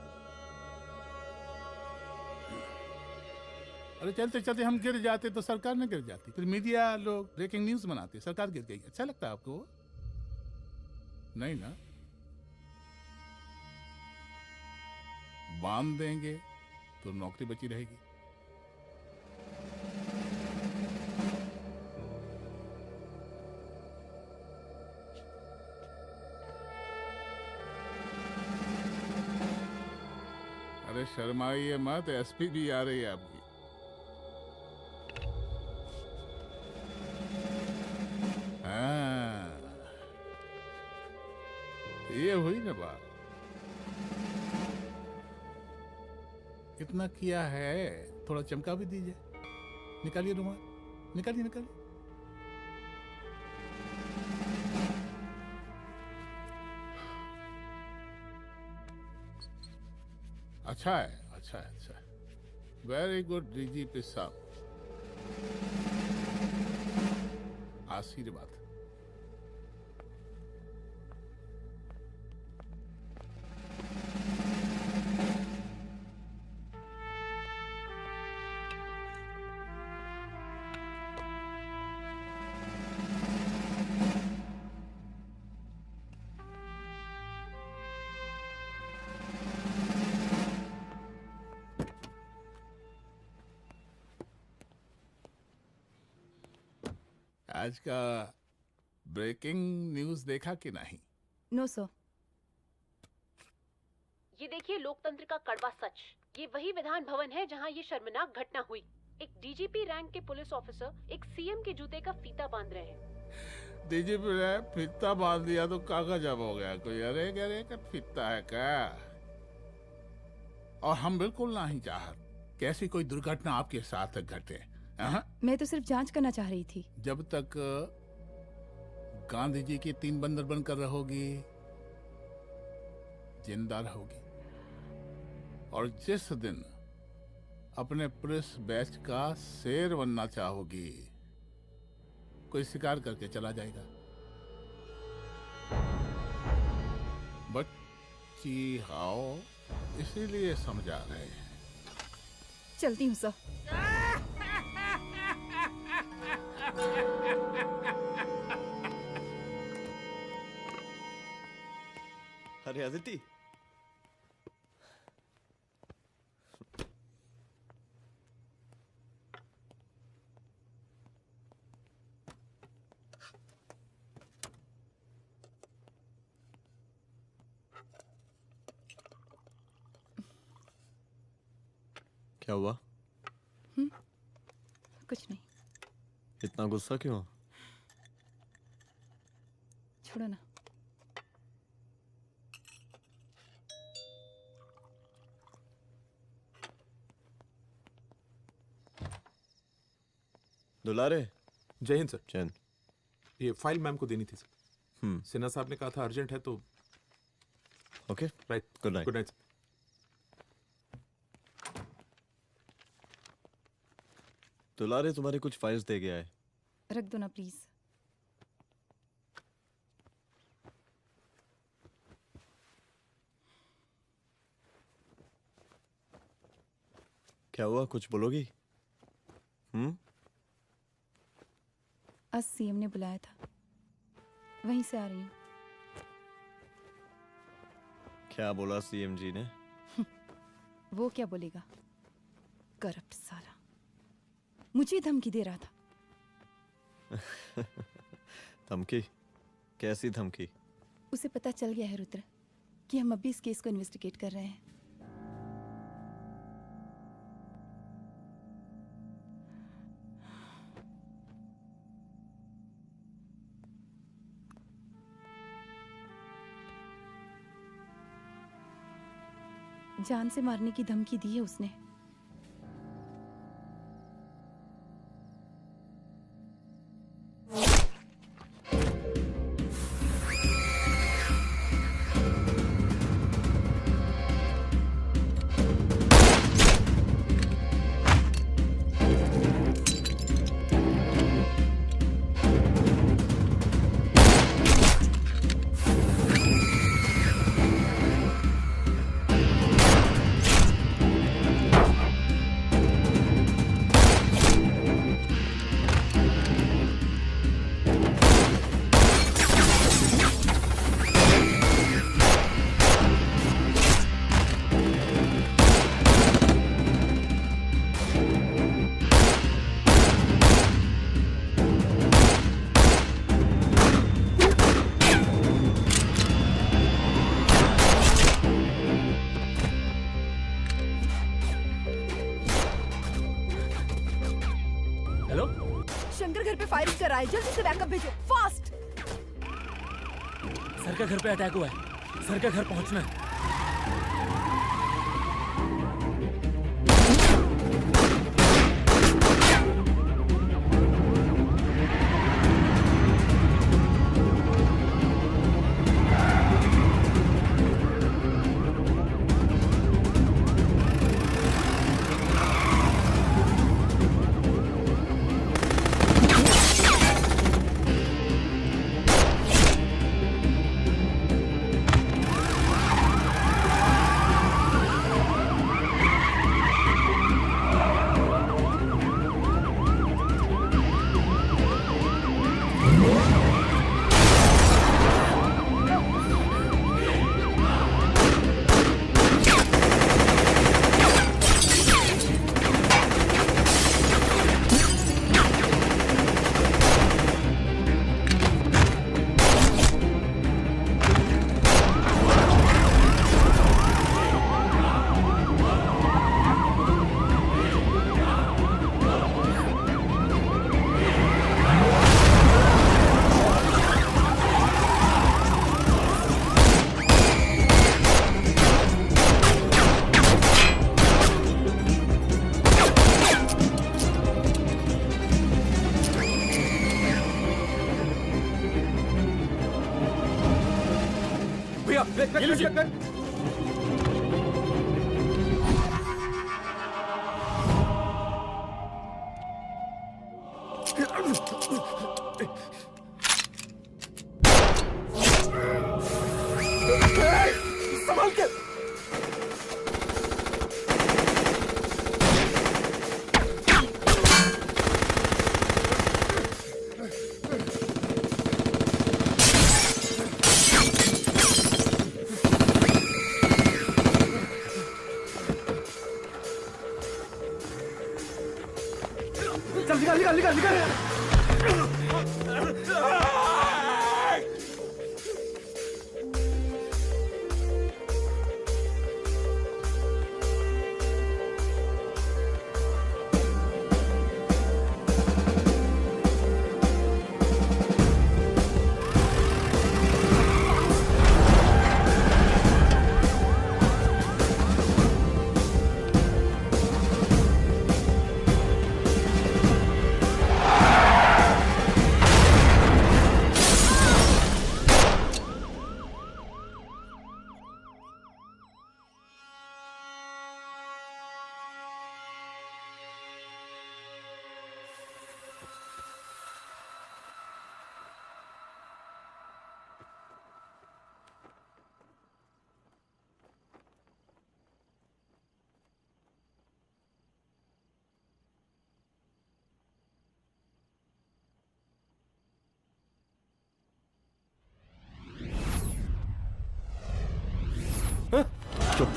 अरे चलते चलते हम गिर जाते तो सरकार न गिर जाती, फिर मीडिया लोग ब्रेकिंग न्यूज बनाते, सरकार गिर गई। अच्छा लगता है आपको? नहीं ना? बांध देंगे तो नौकरी बची रहेगी। अरे शर्माइए मत, एसपी भी आ रही है आपकी। हाँ, ये हुई ना बात। इतना किया है, थोड़ा चमका भी दीजिए। निकालिए रुमाल, निकालिए निकालिए। अच्छा है, अच्छा है, अच्छा है। वेरी गुड डीजीपी साहब, आशीर्वाद। आज का ब्रेकिंग न्यूज देखा कि नहीं? No sir. ये देखिए लोकतंत्र का कड़वा सच। ये वही विधान भवन है जहां ये शर्मनाक घटना हुई। एक डीजीपी रैंक के पुलिस ऑफिसर एक सीएम के जूते का फीता बांध रहे हैं। डीजीपी ने फीता बांध दिया तो कागज जब हो गया कोई। अरे अरे का फीता है क्या? और हम बिल्कुल नहीं चाहते कैसी कोई दुर्घटना आपके साथ घटे। मैं तो सिर्फ जांच करना चाह रही थी। जब तक गांधी जी की 3 बंदर बनकर रहोगी, जिंदा रहोगी। और जिस दिन अपने पुलिस बैच का शेर बनना चाहोगी, कोई शिकार करके चला जाएगा। बच्ची हाओ, इसीलिए समझा रहे हैं। चलती हूँ सर। अरे अदिति, क्या हुआ? कुछ नहीं। इतना गुस्सा क्यों? छोड़ो ना। दुलारे। जय हिंद सर। जय हिंद। ये फाइल मैम को देनी थी सर। सिन्हा साहब ने कहा था अर्जेंट है तो। Okay right. Good night. Good night. दुलारे तुम्हारी कुछ फाइल्स दे गया है। रख दो ना प्लीज। क्या हुआ, कुछ बोलोगी? आज सीएम ने बुलाया था, वहीं से आ रही हूँ। क्या बोला सीएम जी ने? वो क्या बोलेगा, करप्ट साला, मुझे धमकी दे रहा था। धमकी? कैसी धमकी? उसे पता चल गया है रुद्र कि हम अभी इस केस को इन्वेस्टिगेट कर रहे हैं। जान से मारने की धमकी दी है उसने। शंकर घर पे फायरिंग कर रहा है, जल्दी से बैकअप भेजो, फास्ट। सर का घर पे अटैक हुआ है, सर का घर पहुंचना है। संभाल के। चल निकाल निकाल निकाल निकाल। चुप।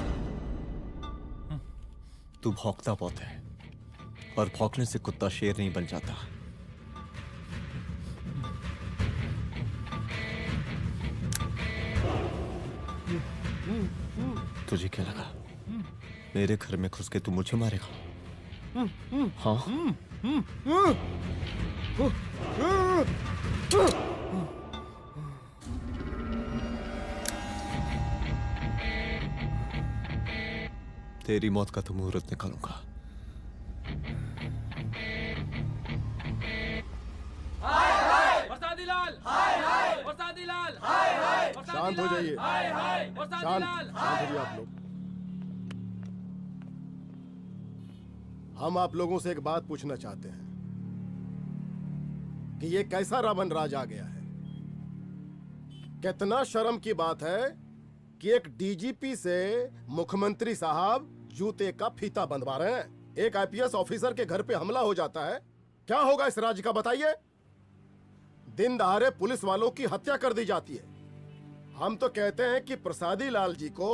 तू भौंकता बहुत है, और भौंकने से कुत्ता शेर नहीं बन जाता। तुझे क्या लगा मेरे घर में घुस के तू मुझे मारेगा? हाँ? तेरी मौत का तो मुहूर्त निकालूंगा। शांत हो जाइए। शांत हो जाइए आप लोग। हम आप लोगों से एक बात पूछना चाहते हैं कि ये कैसा रावण राज आ गया है। कितना शर्म की बात है कि एक डीजीपी से मुख्यमंत्री साहब जूते का फीता बंधवा रहे हैं। एक आईपीएस ऑफिसर के घर पे हमला हो जाता है, क्या होगा इस राज्य का बताइए? दिन दहाड़े पुलिस वालों की हत्या कर दी जाती है। हम तो कहते हैं कि प्रसादी लाल जी को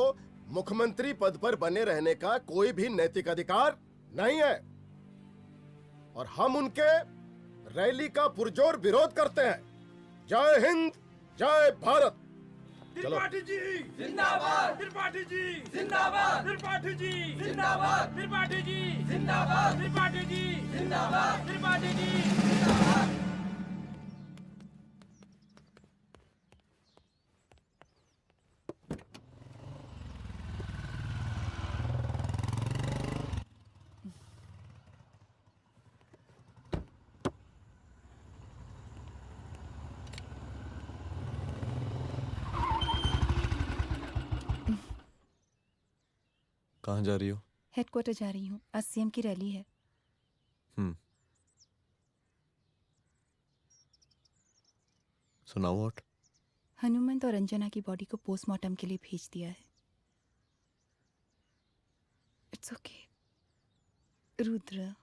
मुख्यमंत्री पद पर बने रहने का कोई भी नैतिक अधिकार नहीं है, और हम उनके रैली का पुरजोर विरोध करते हैं। जय हिंद, जय भारत। चलो। त्रिपाठी जी जिंदाबाद, त्रिपाठी जी जिंदाबाद, त्रिपाठी जी जिंदाबाद, त्रिपाठी जी जिंदाबाद, त्रिपाठी जी जिंदाबाद, त्रिपाठी जी जिंदाबाद। कहाँ जा रही हो? हेडक्वार्टर जा रही हूँ, आज सीएम की रैली है। सुनाओ। व्हाट? हनुमंत और अंजना की बॉडी को पोस्टमार्टम के लिए भेज दिया है। इट्स ओके रुद्र,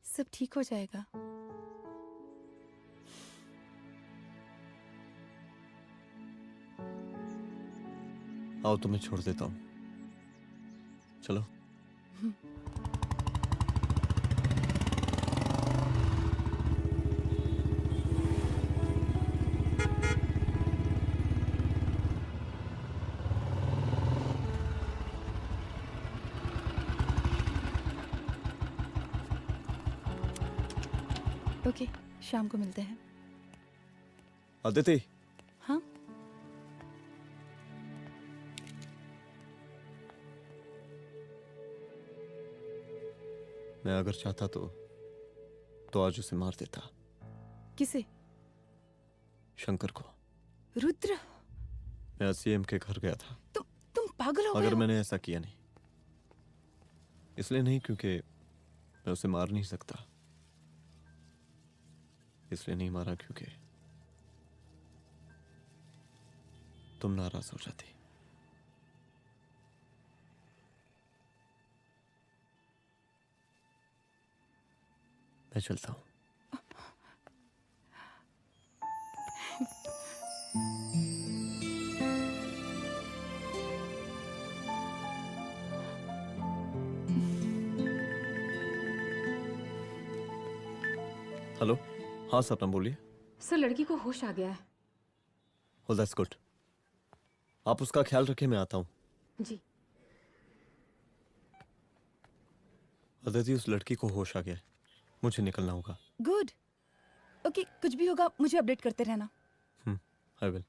सब ठीक हो जाएगा। आओ तुम्हें छोड़ देता हूँ, चलो। ओके, शाम को मिलते हैं। अदिति। हाँ? मैं अगर चाहता तो आज उसे मार देता। किसे? शंकर को। रुद्र, मैं सीएम के घर गया था। तुम पागल हो गए मगर हो? मैंने ऐसा किया नहीं। इसलिए नहीं क्योंकि मैं उसे मार नहीं सकता, इसलिए नहीं मारा क्योंकि तुम नाराज हो जाती। मैं चलता हूं। हेलो। हाँ सपना बोलिए। सर, लड़की को होश आ गया है। Oh, that's good. आप उसका ख्याल रखिए, मैं आता हूँ। जी। अदिति, उस लड़की को होश आ गया है, मुझे निकलना होगा। गुड। ओके, कुछ भी होगा मुझे अपडेट करते रहना। I will.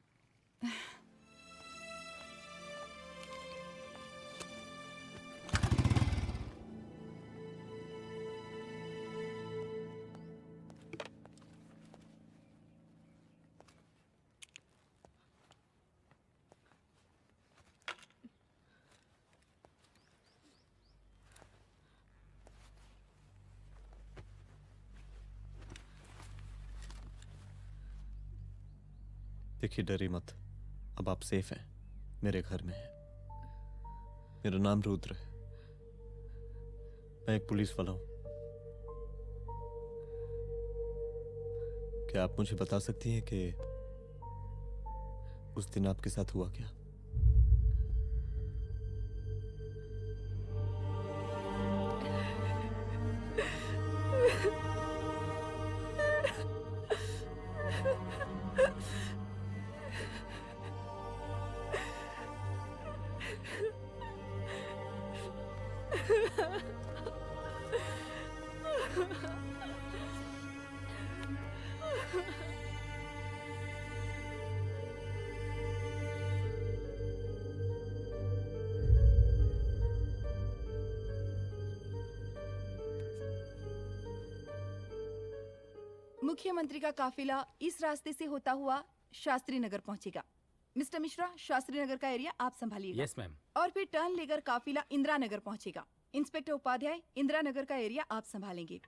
देखिए, डरी मत, अब आप सेफ हैं, मेरे घर में हैं। मेरा नाम रुद्र है, मैं एक पुलिस वाला हूं। क्या आप मुझे बता सकती हैं कि उस दिन आपके साथ हुआ क्या? मुख्यमंत्री का काफिला इस रास्ते से होता हुआ शास्त्री नगर पहुंचेगा। मिस्टर मिश्रा, शास्त्री नगर का एरिया आप संभालिएगा। Yes ma'am. और फिर टर्न लेकर काफिला इंदिरा नगर पहुंचेगा। इंस्पेक्टर उपाध्याय, इंदिरा नगर का एरिया आप संभालेंगे।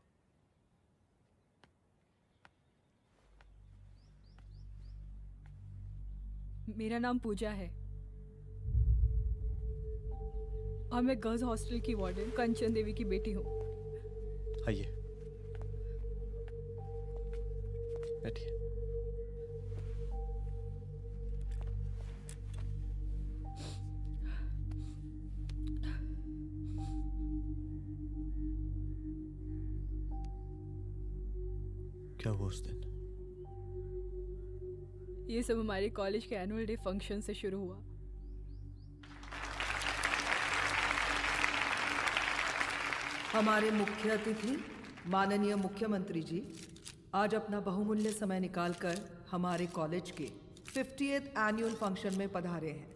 मेरा नाम पूजा है और मैं गर्ल्स हॉस्टल की वार्डन कंचन देवी की बेटी हूँ। आइए, बैठिए। क्या हुआ उस दिन? ये सब हमारे कॉलेज के एनुअल डे फंक्शन से शुरू हुआ। हमारे मुख्य अतिथि माननीय मुख्यमंत्री जी आज अपना बहुमूल्य समय निकालकर हमारे कॉलेज के 50th एनुअल फंक्शन में पधारे हैं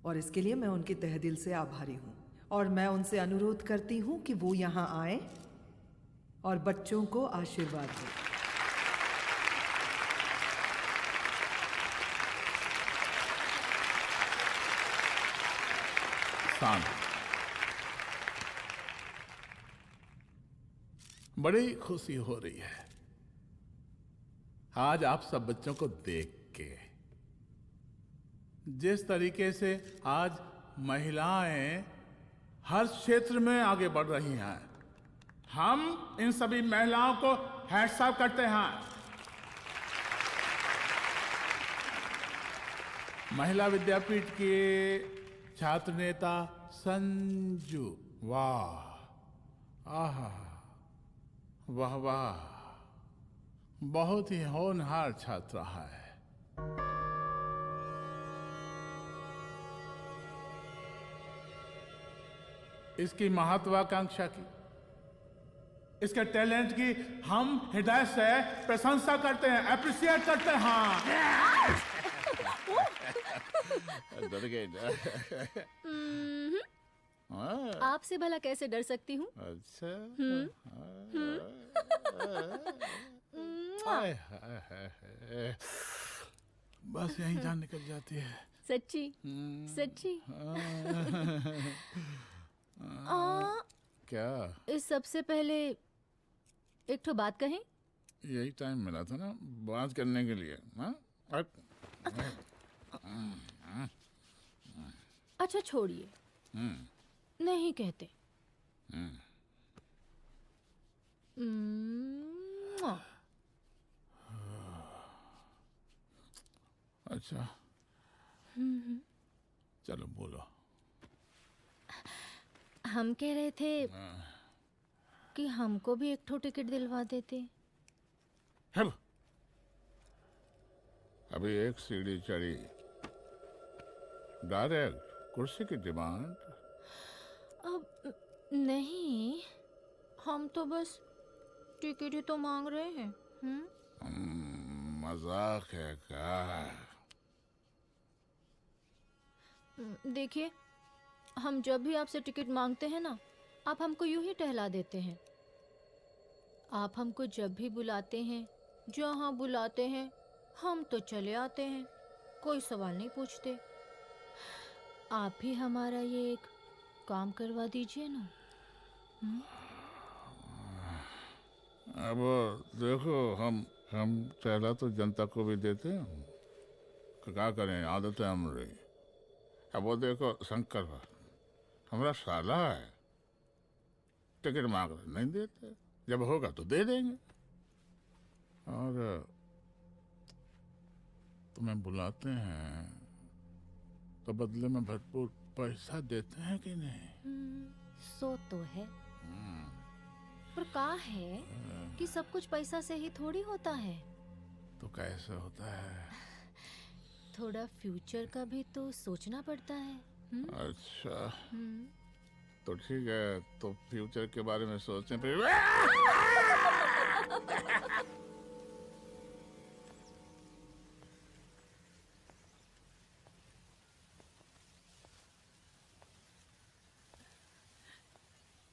और इसके लिए मैं उनके तहे दिल से आभारी हूँ और मैं उनसे अनुरोध करती हूँ कि वो यहाँ आए और बच्चों को आशीर्वाद दें। शांत। बड़ी खुशी हो रही है आज आप सब बच्चों को देख के। जिस तरीके से आज महिलाएं हर क्षेत्र में आगे बढ़ रही हैं, हम इन सभी महिलाओं को हैट्स ऑफ करते हैं। महिला विद्यापीठ के छात्र नेता संजू, वाह, आहा, वाह वाह, बहुत ही होनहार छात्रा है। इसकी महत्वाकांक्षा की, इसके टैलेंट की हम हृदय से प्रशंसा करते हैं, अप्रिशिएट करते हैं। डर गए ना? आपसे भला कैसे डर सकती हूँ? अच्छा। बस यही जान निकल जाती है। सच्ची सच्ची। क्या? इस सबसे पहले एक ठो बात कहें? यही टाइम मिला था ना बात करने के लिए। अच्छा छोड़िए, नहीं कहते। अच्छा चलो बोलो। हम कह रहे थे कि हमको भी एक ठो टिकट दिलवा देते। अभी एक सीढ़ी चढ़ी, डायरेक्ट कुर्सी की डिमांड। अब नहीं, हम तो बस टिकट ही तो मांग रहे हैं। मजाक है क्या? देखिए, हम जब भी आपसे टिकट मांगते हैं ना, आप हमको यूं ही टहला देते हैं। आप हमको जब भी बुलाते हैं, जहाँ बुलाते हैं, हम तो चले आते हैं, कोई सवाल नहीं पूछते। आप भी हमारा ये एक काम करवा दीजिए ना। अब देखो, हम टहला तो जनता को भी देते हैं, क्या करें, आदत है हमारी। अब वो देखो शंकर हमारा साला है, टिकट मांग रहे नहीं देते, जब होगा तो दे देंगे। और तुम्हें बुलाते हैं तो बदले में भरपूर पैसा देते हैं कि नहीं? सो तो है, पर का है कि सब कुछ पैसा से ही थोड़ी होता है। तो कैसे होता है? थोड़ा फ्यूचर का भी तो सोचना पड़ता है। अच्छा, तो ठीक है, तो फ्यूचर के बारे में सोचने पे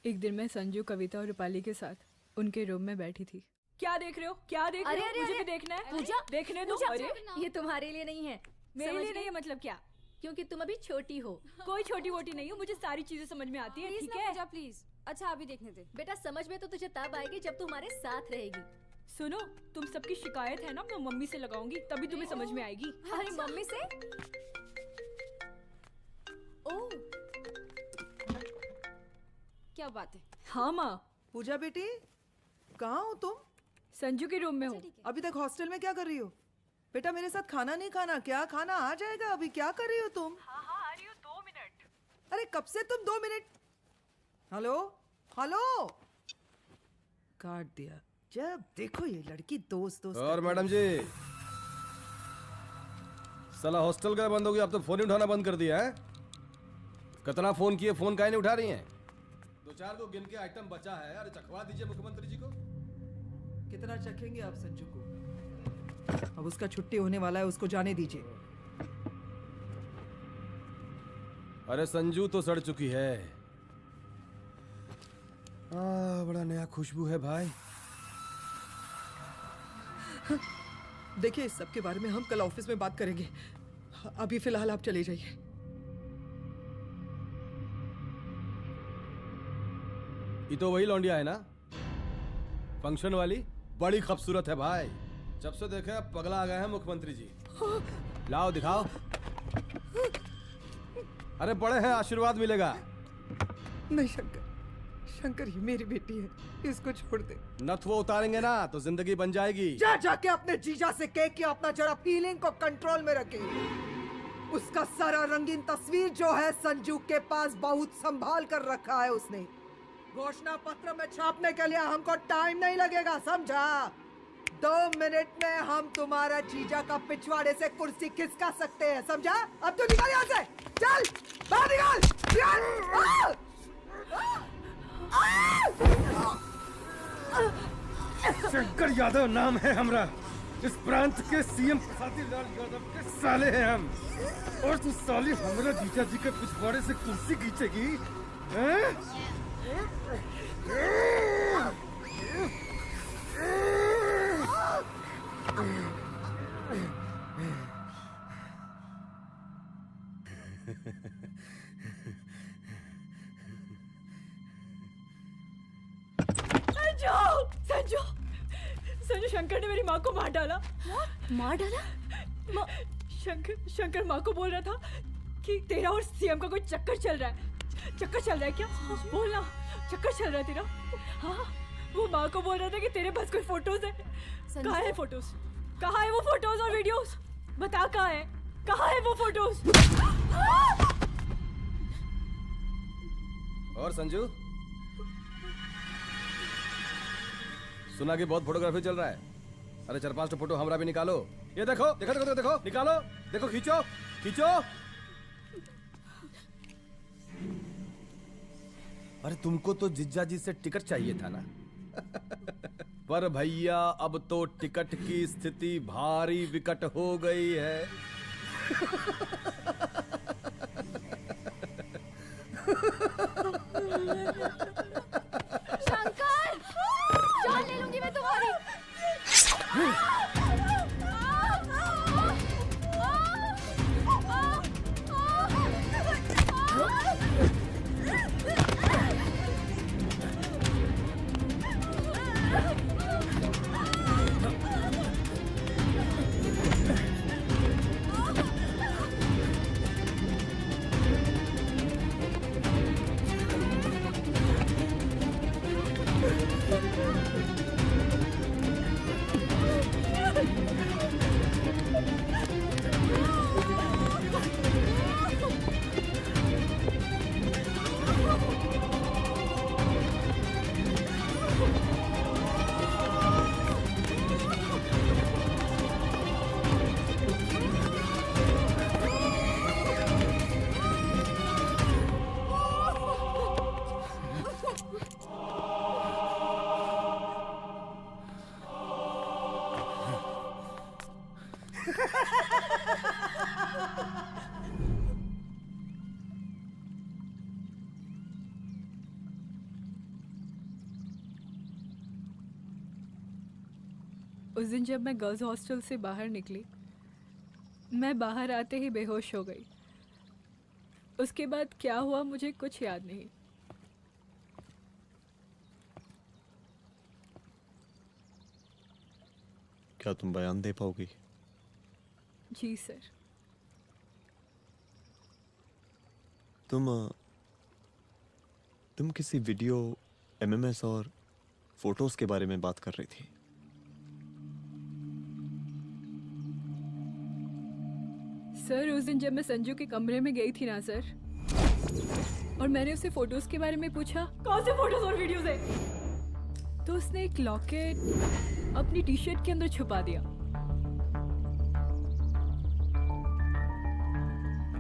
एक दिन मैं संजू, कविता और रूपाली के साथ उनके रूम में बैठी थी। क्या देख रहे हो? क्या देख रहे हो? मुझे भी देखना है। पूजा, देखने दो। अरे ये तुम्हारे लिए नहीं है। मेरे समझ लिए गई? नहीं है मतलब क्या? क्योंकि तुम अभी छोटी हो। कोई छोटी वोटी नहीं हो, मुझे सारी चीजें समझ में आती है। Please ठीक ना है पूजा, प्लीज। अच्छा अभी देखने दे। बेटा समझ में तो तुझे तब आएगी जब तू हमारे साथ रहेगी। सुनो, तुम सबकी शिकायत है ना, मैं मम्मी से लगाऊंगी, तभी तुम्हें समझ में आएगी। अरे मम्मी से? ओह, क्या बात है? हाँ माँ। पूजा बेटी, कहाँ हो तुम? संजू के रूम में हूँ। अभी तक हॉस्टल में क्या कर रही हो? बेटा मेरे साथ खाना नहीं खाना क्या? खाना आ जाएगा, अभी क्या कर रही हो तुम? हाँ हाँ आ रही हूँ, 2 मिनट। अरे कब से तुम 2 मिनट? हेलो हेलो, काट दिया। जब देखो ये लड़की दोस्त और करती मैडम है। जी, साला हॉस्टल का बंद हो गया, अब तो फोन ही उठाना बंद कर दिया है। कितना फोन किए, फोन काहे नहीं उठा रही हैं? 2-4 को गिन के आइटम बचा है, अरे चखवा दीजिए मुख्यमंत्री जी को। कितना चखेंगे आप संजू को? अब उसका छुट्टी होने वाला है, उसको जाने दीजिए। अरे संजू तो सड़ चुकी है। बड़ा नया खुशबू है भाई। देखिए इस सब के बारे में हम कल ऑफिस में बात करेंगे, अभी फिलहाल आप चले जाइए। ये तो वही लौंडिया है ना, फंक्शन वाली? बड़ी खूबसूरत है भाई। जब से देखे पगला आ गए हैं मुख्यमंत्री जी। लाओ दिखाओ। अरे बड़े हैं, आशीर्वाद मिलेगा। नहीं शंकर, शंकर ये मेरी बेटी है, इसको छोड़ दे। नथ वो उतारेंगे ना तो जिंदगी बन जाएगी। जा जाके अपने जीजा से कह के अपना जरा फीलिंग को कंट्रोल में रखे। उसका सारा रंगीन तस्वीर जो है संजू के पास बहुत संभाल कर रखा है उसने। घोषणा पत्र में छापने के लिए हमको टाइम नहीं लगेगा, समझा? 2 मिनट में हम तुम्हारा जीजा का पिछवाड़े से कुर्सी खिसका सकते हैं, समझा? अब तो निकल यहाँ से, चल बाहर निकल। शंकर यादव नाम है हमरा, इस प्रांत के सीएम प्रसादी लाल यादव के साले हैं हम। और तू साली हमरा जीजा जी के पिछवाड़े से कुर्सी खींचेगी, हैं? संजू, संजू शंकर ने मेरी माँ को मार डाला। मार डाला? शंकर माँ को बोल रहा था कि तेरा और सीएम का कोई चक्कर चल रहा है। चक्कर चल रहा है क्या? बोलना, चक्कर चल रहा है तेरा? हाँ, वो माँ को बोल रहा था कि तेरे पास कोई फोटोज है। कहाँ है फोटोज? कहाँ है वो फोटोज और वीडियोस? बता कहाँ है? कहाँ है वो फोटोज? और संजू, सुना कि बहुत फोटोग्राफी चल रहा है। अरे 4-5 फोटो हमरा भी निकालो। ये देखो देखो देखो देखो, निकालो, देखो, खींचो खींचो। अरे तुमको तो जिज्जा जी से टिकट चाहिए था ना। पर भैया अब तो टिकट की स्थिति भारी विकट हो गई है। शंकर, जान ले लूंगी मैं तुम्हारी। उस दिन जब मैं गर्ल्स हॉस्टल से बाहर निकली, मैं बाहर आते ही बेहोश हो गई। उसके बाद क्या हुआ मुझे कुछ याद नहीं। क्या तुम बयान दे पाओगी? जी सर। तुम किसी वीडियो, एमएमएस और फोटोज के बारे में बात कर रही थी। सर उस दिन जब मैं संजू के कमरे में गई थी ना सर, और मैंने उससे फोटोज के बारे में पूछा, कौन से फोटोज और वीडियोज है, तो उसने एक लॉकेट अपनी टी शर्ट के अंदर छुपा दिया।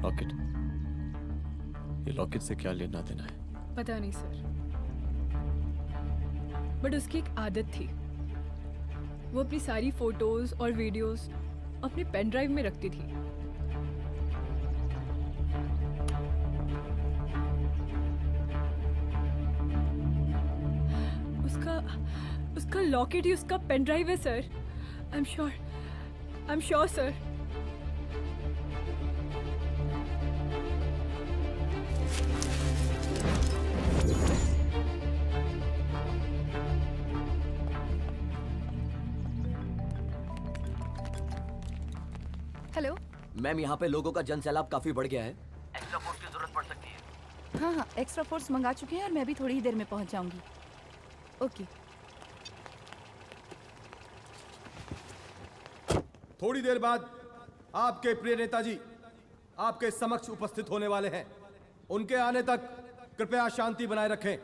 लॉकेट? ये लॉकेट से क्या लेना देना है? पता नहीं सर, बट उसकी एक आदत थी, वो अपनी सारी फोटोज और वीडियोस अपने पेन ड्राइव में रखती थी। उसका लॉकेट ही उसका पेन ड्राइव है sir. I am sure sir. Hello ma'am, यहाँ पे लोगों का जन सैलाब काफी बढ़ गया है। एक्स्ट्रा फोर्स की जरूरत पड़ सकती है। हाँ हाँ, एक्स्ट्रा फोर्स मंगा चुके हैं और मैं भी थोड़ी ही देर में पहुंच जाऊंगी। ओके। थोड़ी देर बाद आपके प्रिय नेताजी आपके समक्ष उपस्थित होने वाले हैं। उनके आने तक कृपया शांति बनाए रखें।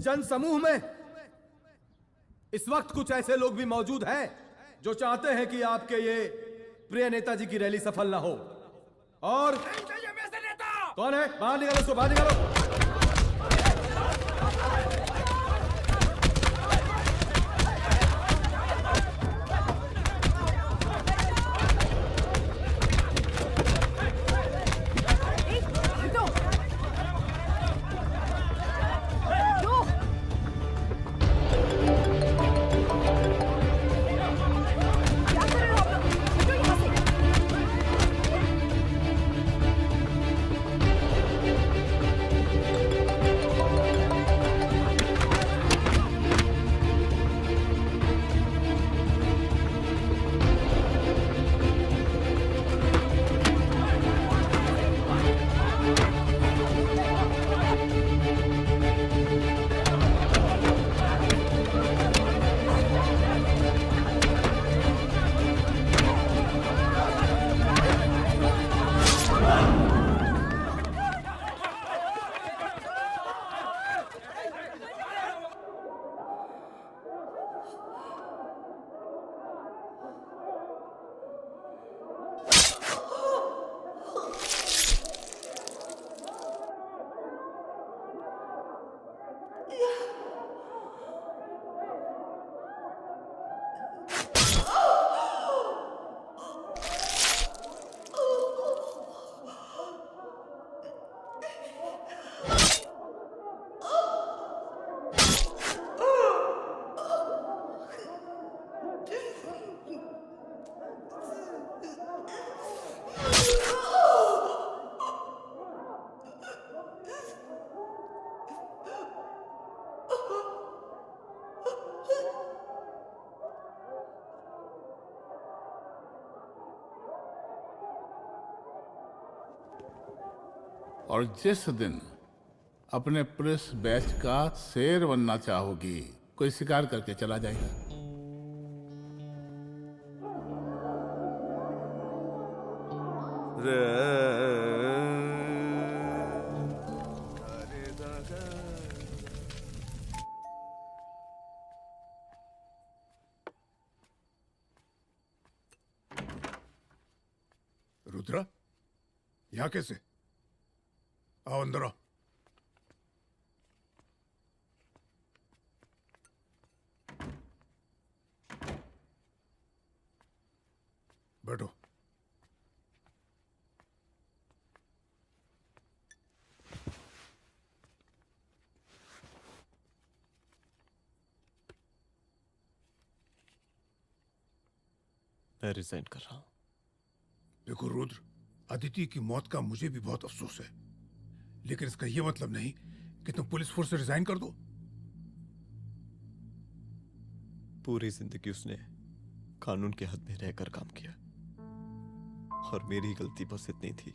जन समूह में इस वक्त कुछ ऐसे लोग भी मौजूद हैं जो चाहते हैं कि आपके ये प्रिय नेताजी की रैली सफल ना हो। और कौन है? बाहर निकालो उसको, बाहर निकालो। और जिस दिन अपने पुलिस बैच का शेर बनना चाहोगी, कोई शिकार करके चला जाएगा। रुद्रा, यहाँ कैसे? आओ अंदर आओ। बैठो। मैं रिजाइन कर रहा हूं। देखो रुद्र, अदिति की मौत का मुझे भी बहुत अफसोस है, लेकिन इसका यह मतलब नहीं कि तुम पुलिस फोर्स से रिजाइन कर दो। पूरी जिंदगी उसने कानून के हद में रहकर काम किया और मेरी गलती बस इतनी थी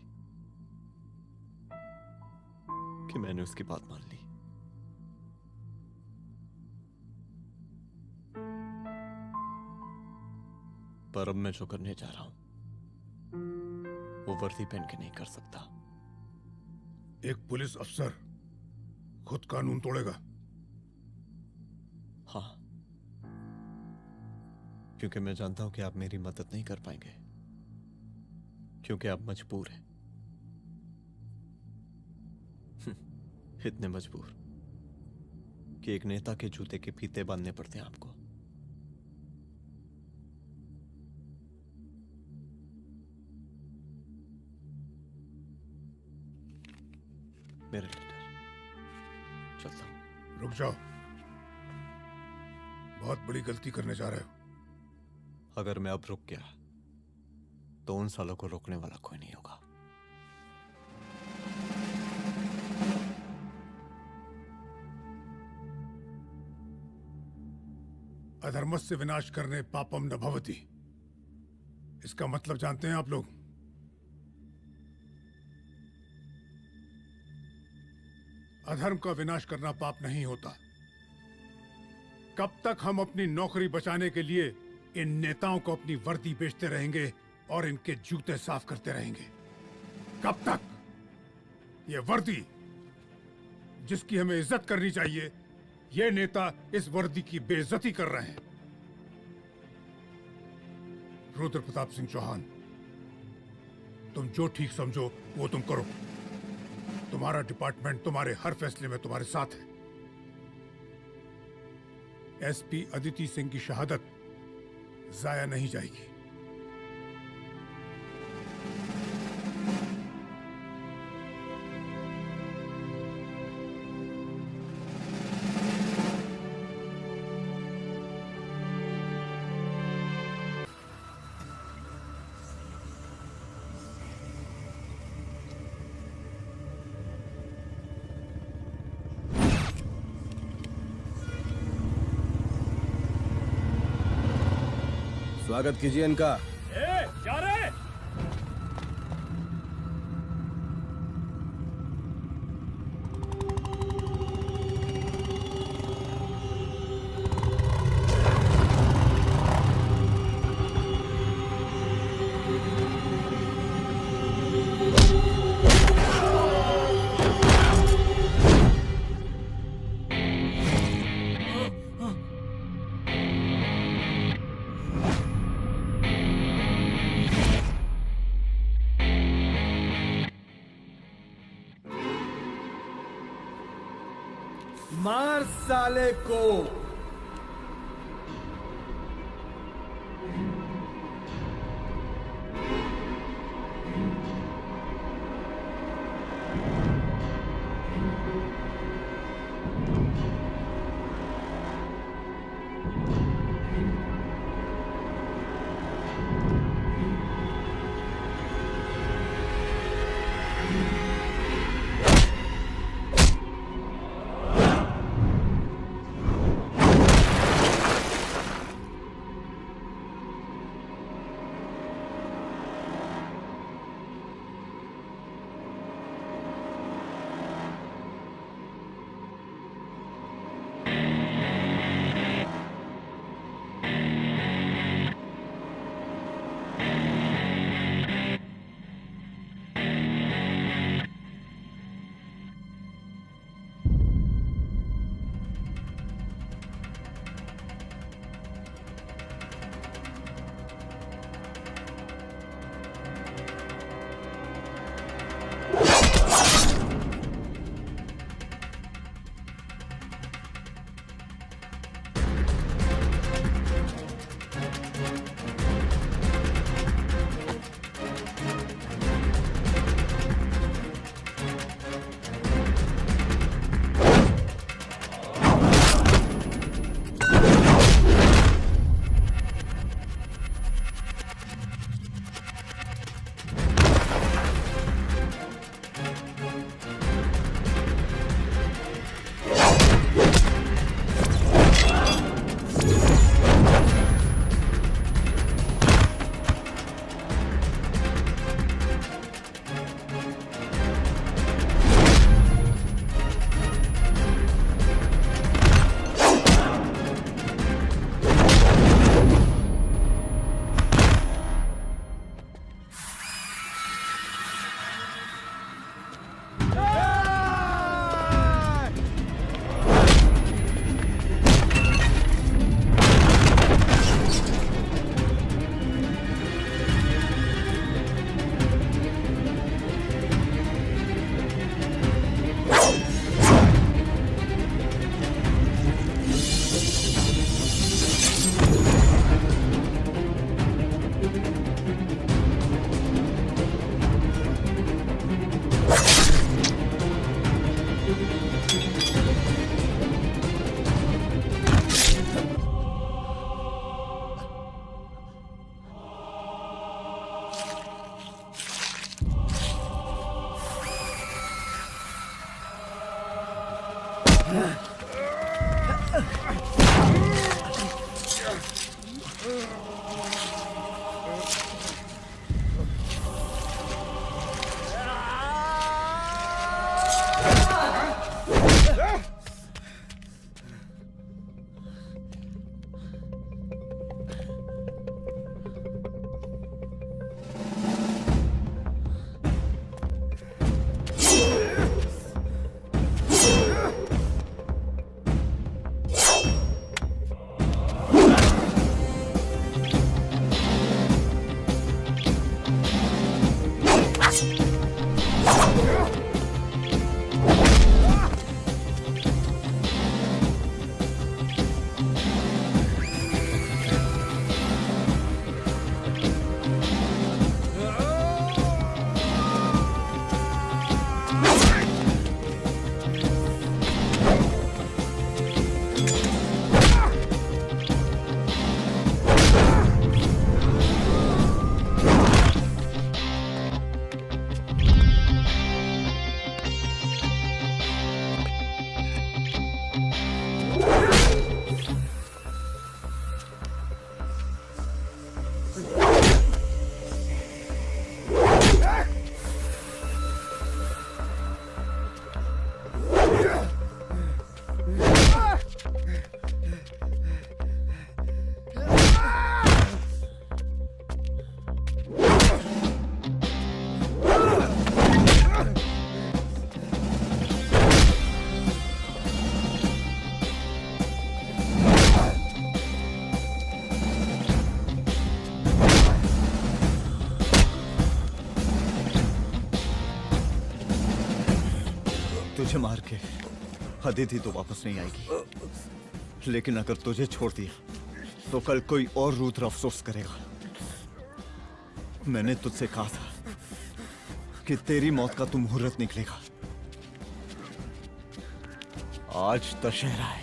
कि मैंने उसकी बात मान ली। पर अब मैं जो करने जा रहा हूं वो वर्दी पहन के नहीं कर सकता। एक पुलिस अफसर खुद कानून तोड़ेगा? हाँ, क्योंकि मैं जानता हूं कि आप मेरी मदद नहीं कर पाएंगे, क्योंकि आप मजबूर हैं। इतने मजबूर कि एक नेता के जूते के फीते बांधने पड़ते हैं आपको। मेरे लीडर, चलता हूं। रुक जाओ, बहुत बड़ी गलती करने जा रहे हो। अगर मैं अब रुक गया तो उन सालों को रोकने वाला कोई नहीं होगा। अधर्मस्य विनाश करने पापम न भवति, इसका मतलब जानते हैं आप लोग? अधर्म का विनाश करना पाप नहीं होता। कब तक हम अपनी नौकरी बचाने के लिए इन नेताओं को अपनी वर्दी बेचते रहेंगे और इनके जूते साफ करते रहेंगे? कब तक? ये वर्दी जिसकी हमें इज्जत करनी चाहिए, ये नेता इस वर्दी की बेइज्जती कर रहे हैं। रुद्र प्रताप सिंह चौहान, तुम जो ठीक समझो वो तुम करो। तुम्हारा डिपार्टमेंट तुम्हारे हर फैसले में तुम्हारे साथ है। एसपी अदिति सिंह की शहादत जाया नहीं जाएगी। स्वागत कीजिए इनका। जा रहे। मार साले को। तुझे मार के अदिति तो वापस नहीं आएगी, लेकिन अगर तुझे छोड़ दिया तो कल कोई और रुद्र अफसोस करेगा। मैंने तुझसे कहा था कि तेरी मौत का तू मुहूर्त निकलेगा। आज दशहरा है।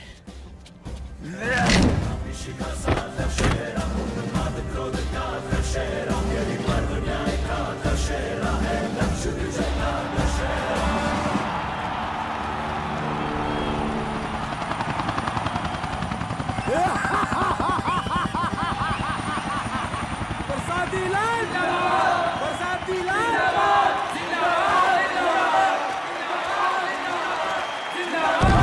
बरसाती लाल बरसाती लाल जिंदाबाद जिंदाबाद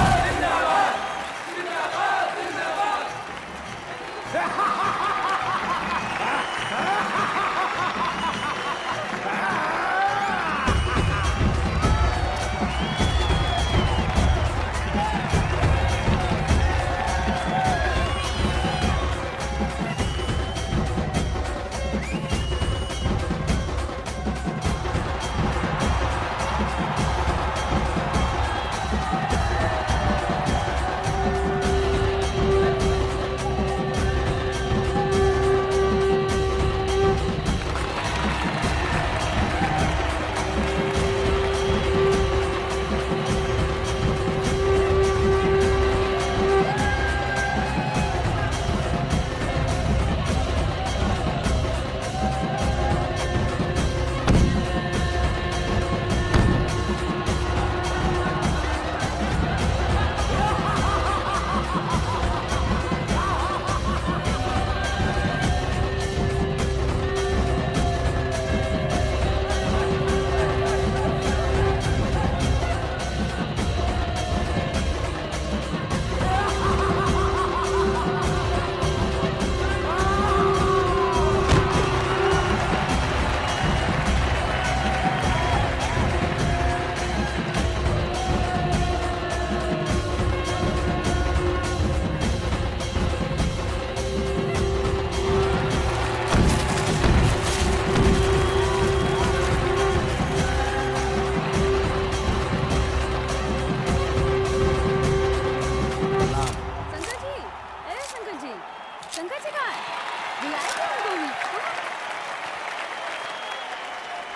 जिंदाबाद जिंदाबाद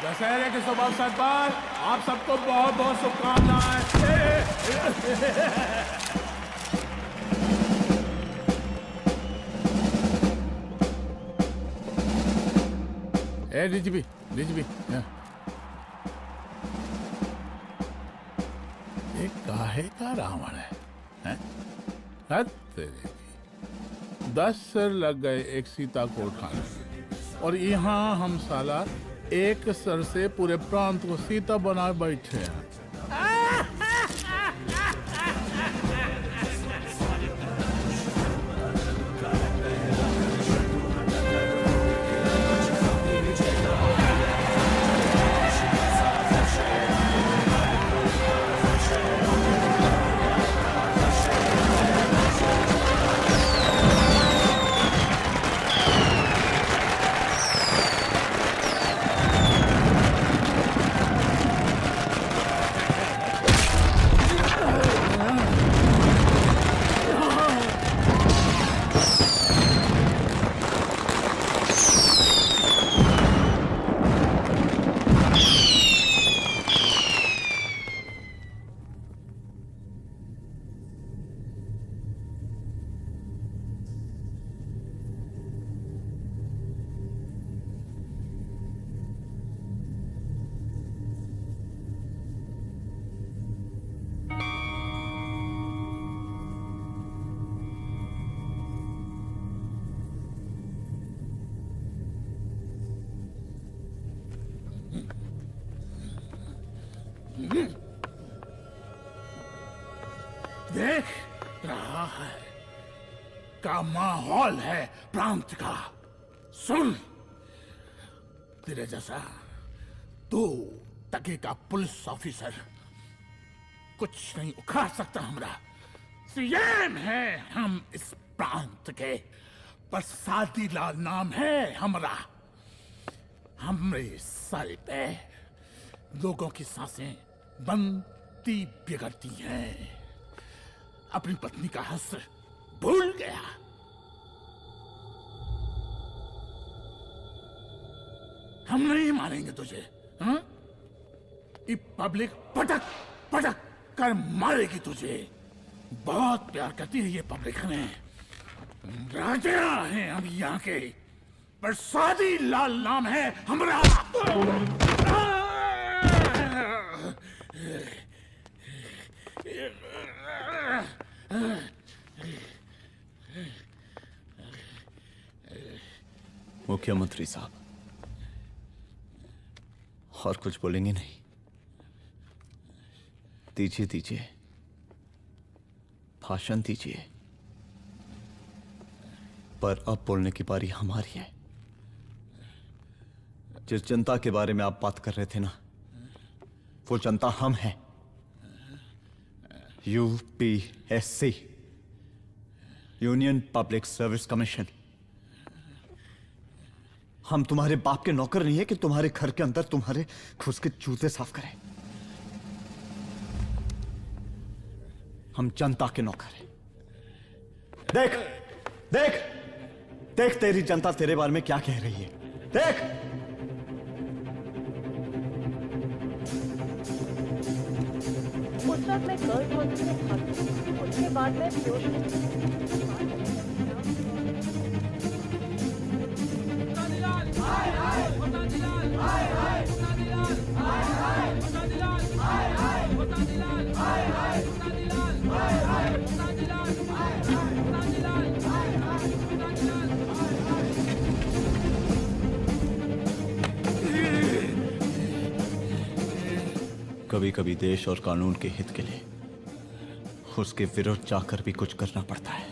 दशहरे के शुभ अवसर पर आप सबको बहुत बहुत शुभकामनाएं। ए डीजीपी डीजीपी ये काहे का रावण है? हद तेरे की। 10 सर लग गए एक सीता को उठाने और यहाँ हम साला एक सर से पूरे प्रांत को सीता बनाए बैठे हैं। देख रहा है का माहौल है प्रांत का। सुन, तेरे जैसा 2 टके का पुलिस ऑफिसर कुछ नहीं उखाड़ सकता। हमरा सीएम है हम इस प्रांत के, प्रसादी लाल नाम है हमरा। हमरे सर पे लोगों की सांसें बनती बिगड़ती हैं। अपनी पत्नी का हस्र भूल गया। हम नहीं मारेंगे तुझे। हाँ? ये पब्लिक पटक पटक कर मारेगी तुझे। बहुत प्यार करती है ये पब्लिक हमें। राजा हैं हम यहाँ के, प्रसादी लाल नाम है हमारा। मुख्यमंत्री साहब, और कुछ बोलेंगे नहीं? दीजिए दीजिए, भाषण दीजिए। पर अब बोलने की बारी हमारी है। जिस जनता के बारे में आप बात कर रहे थे ना, वो जनता हम हैं। UPSC, union public service commission. हम तुम्हारे बाप के नौकर नहीं है कि तुम्हारे घर के अंदर तुम्हारे खुद के जूते साफ करें। हम जनता के नौकर हैं। देख देख देख, तेरी जनता तेरे बारे में क्या कह रही है। देख, उस वक्त मैं गर्ल्स हॉस्टल में भागी, उसके बाद मैं कभी कभी देश और कानून के हित के लिए उसके विरुद्ध जाकर भी कुछ करना पड़ता है।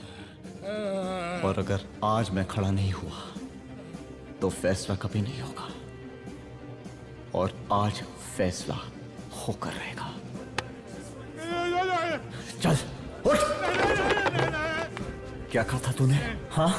और अगर आज मैं खड़ा नहीं हुआ तो फैसला कभी नहीं होगा, और आज फैसला होकर रहेगा। चल उठ। क्या कहा था तूने? हाँ?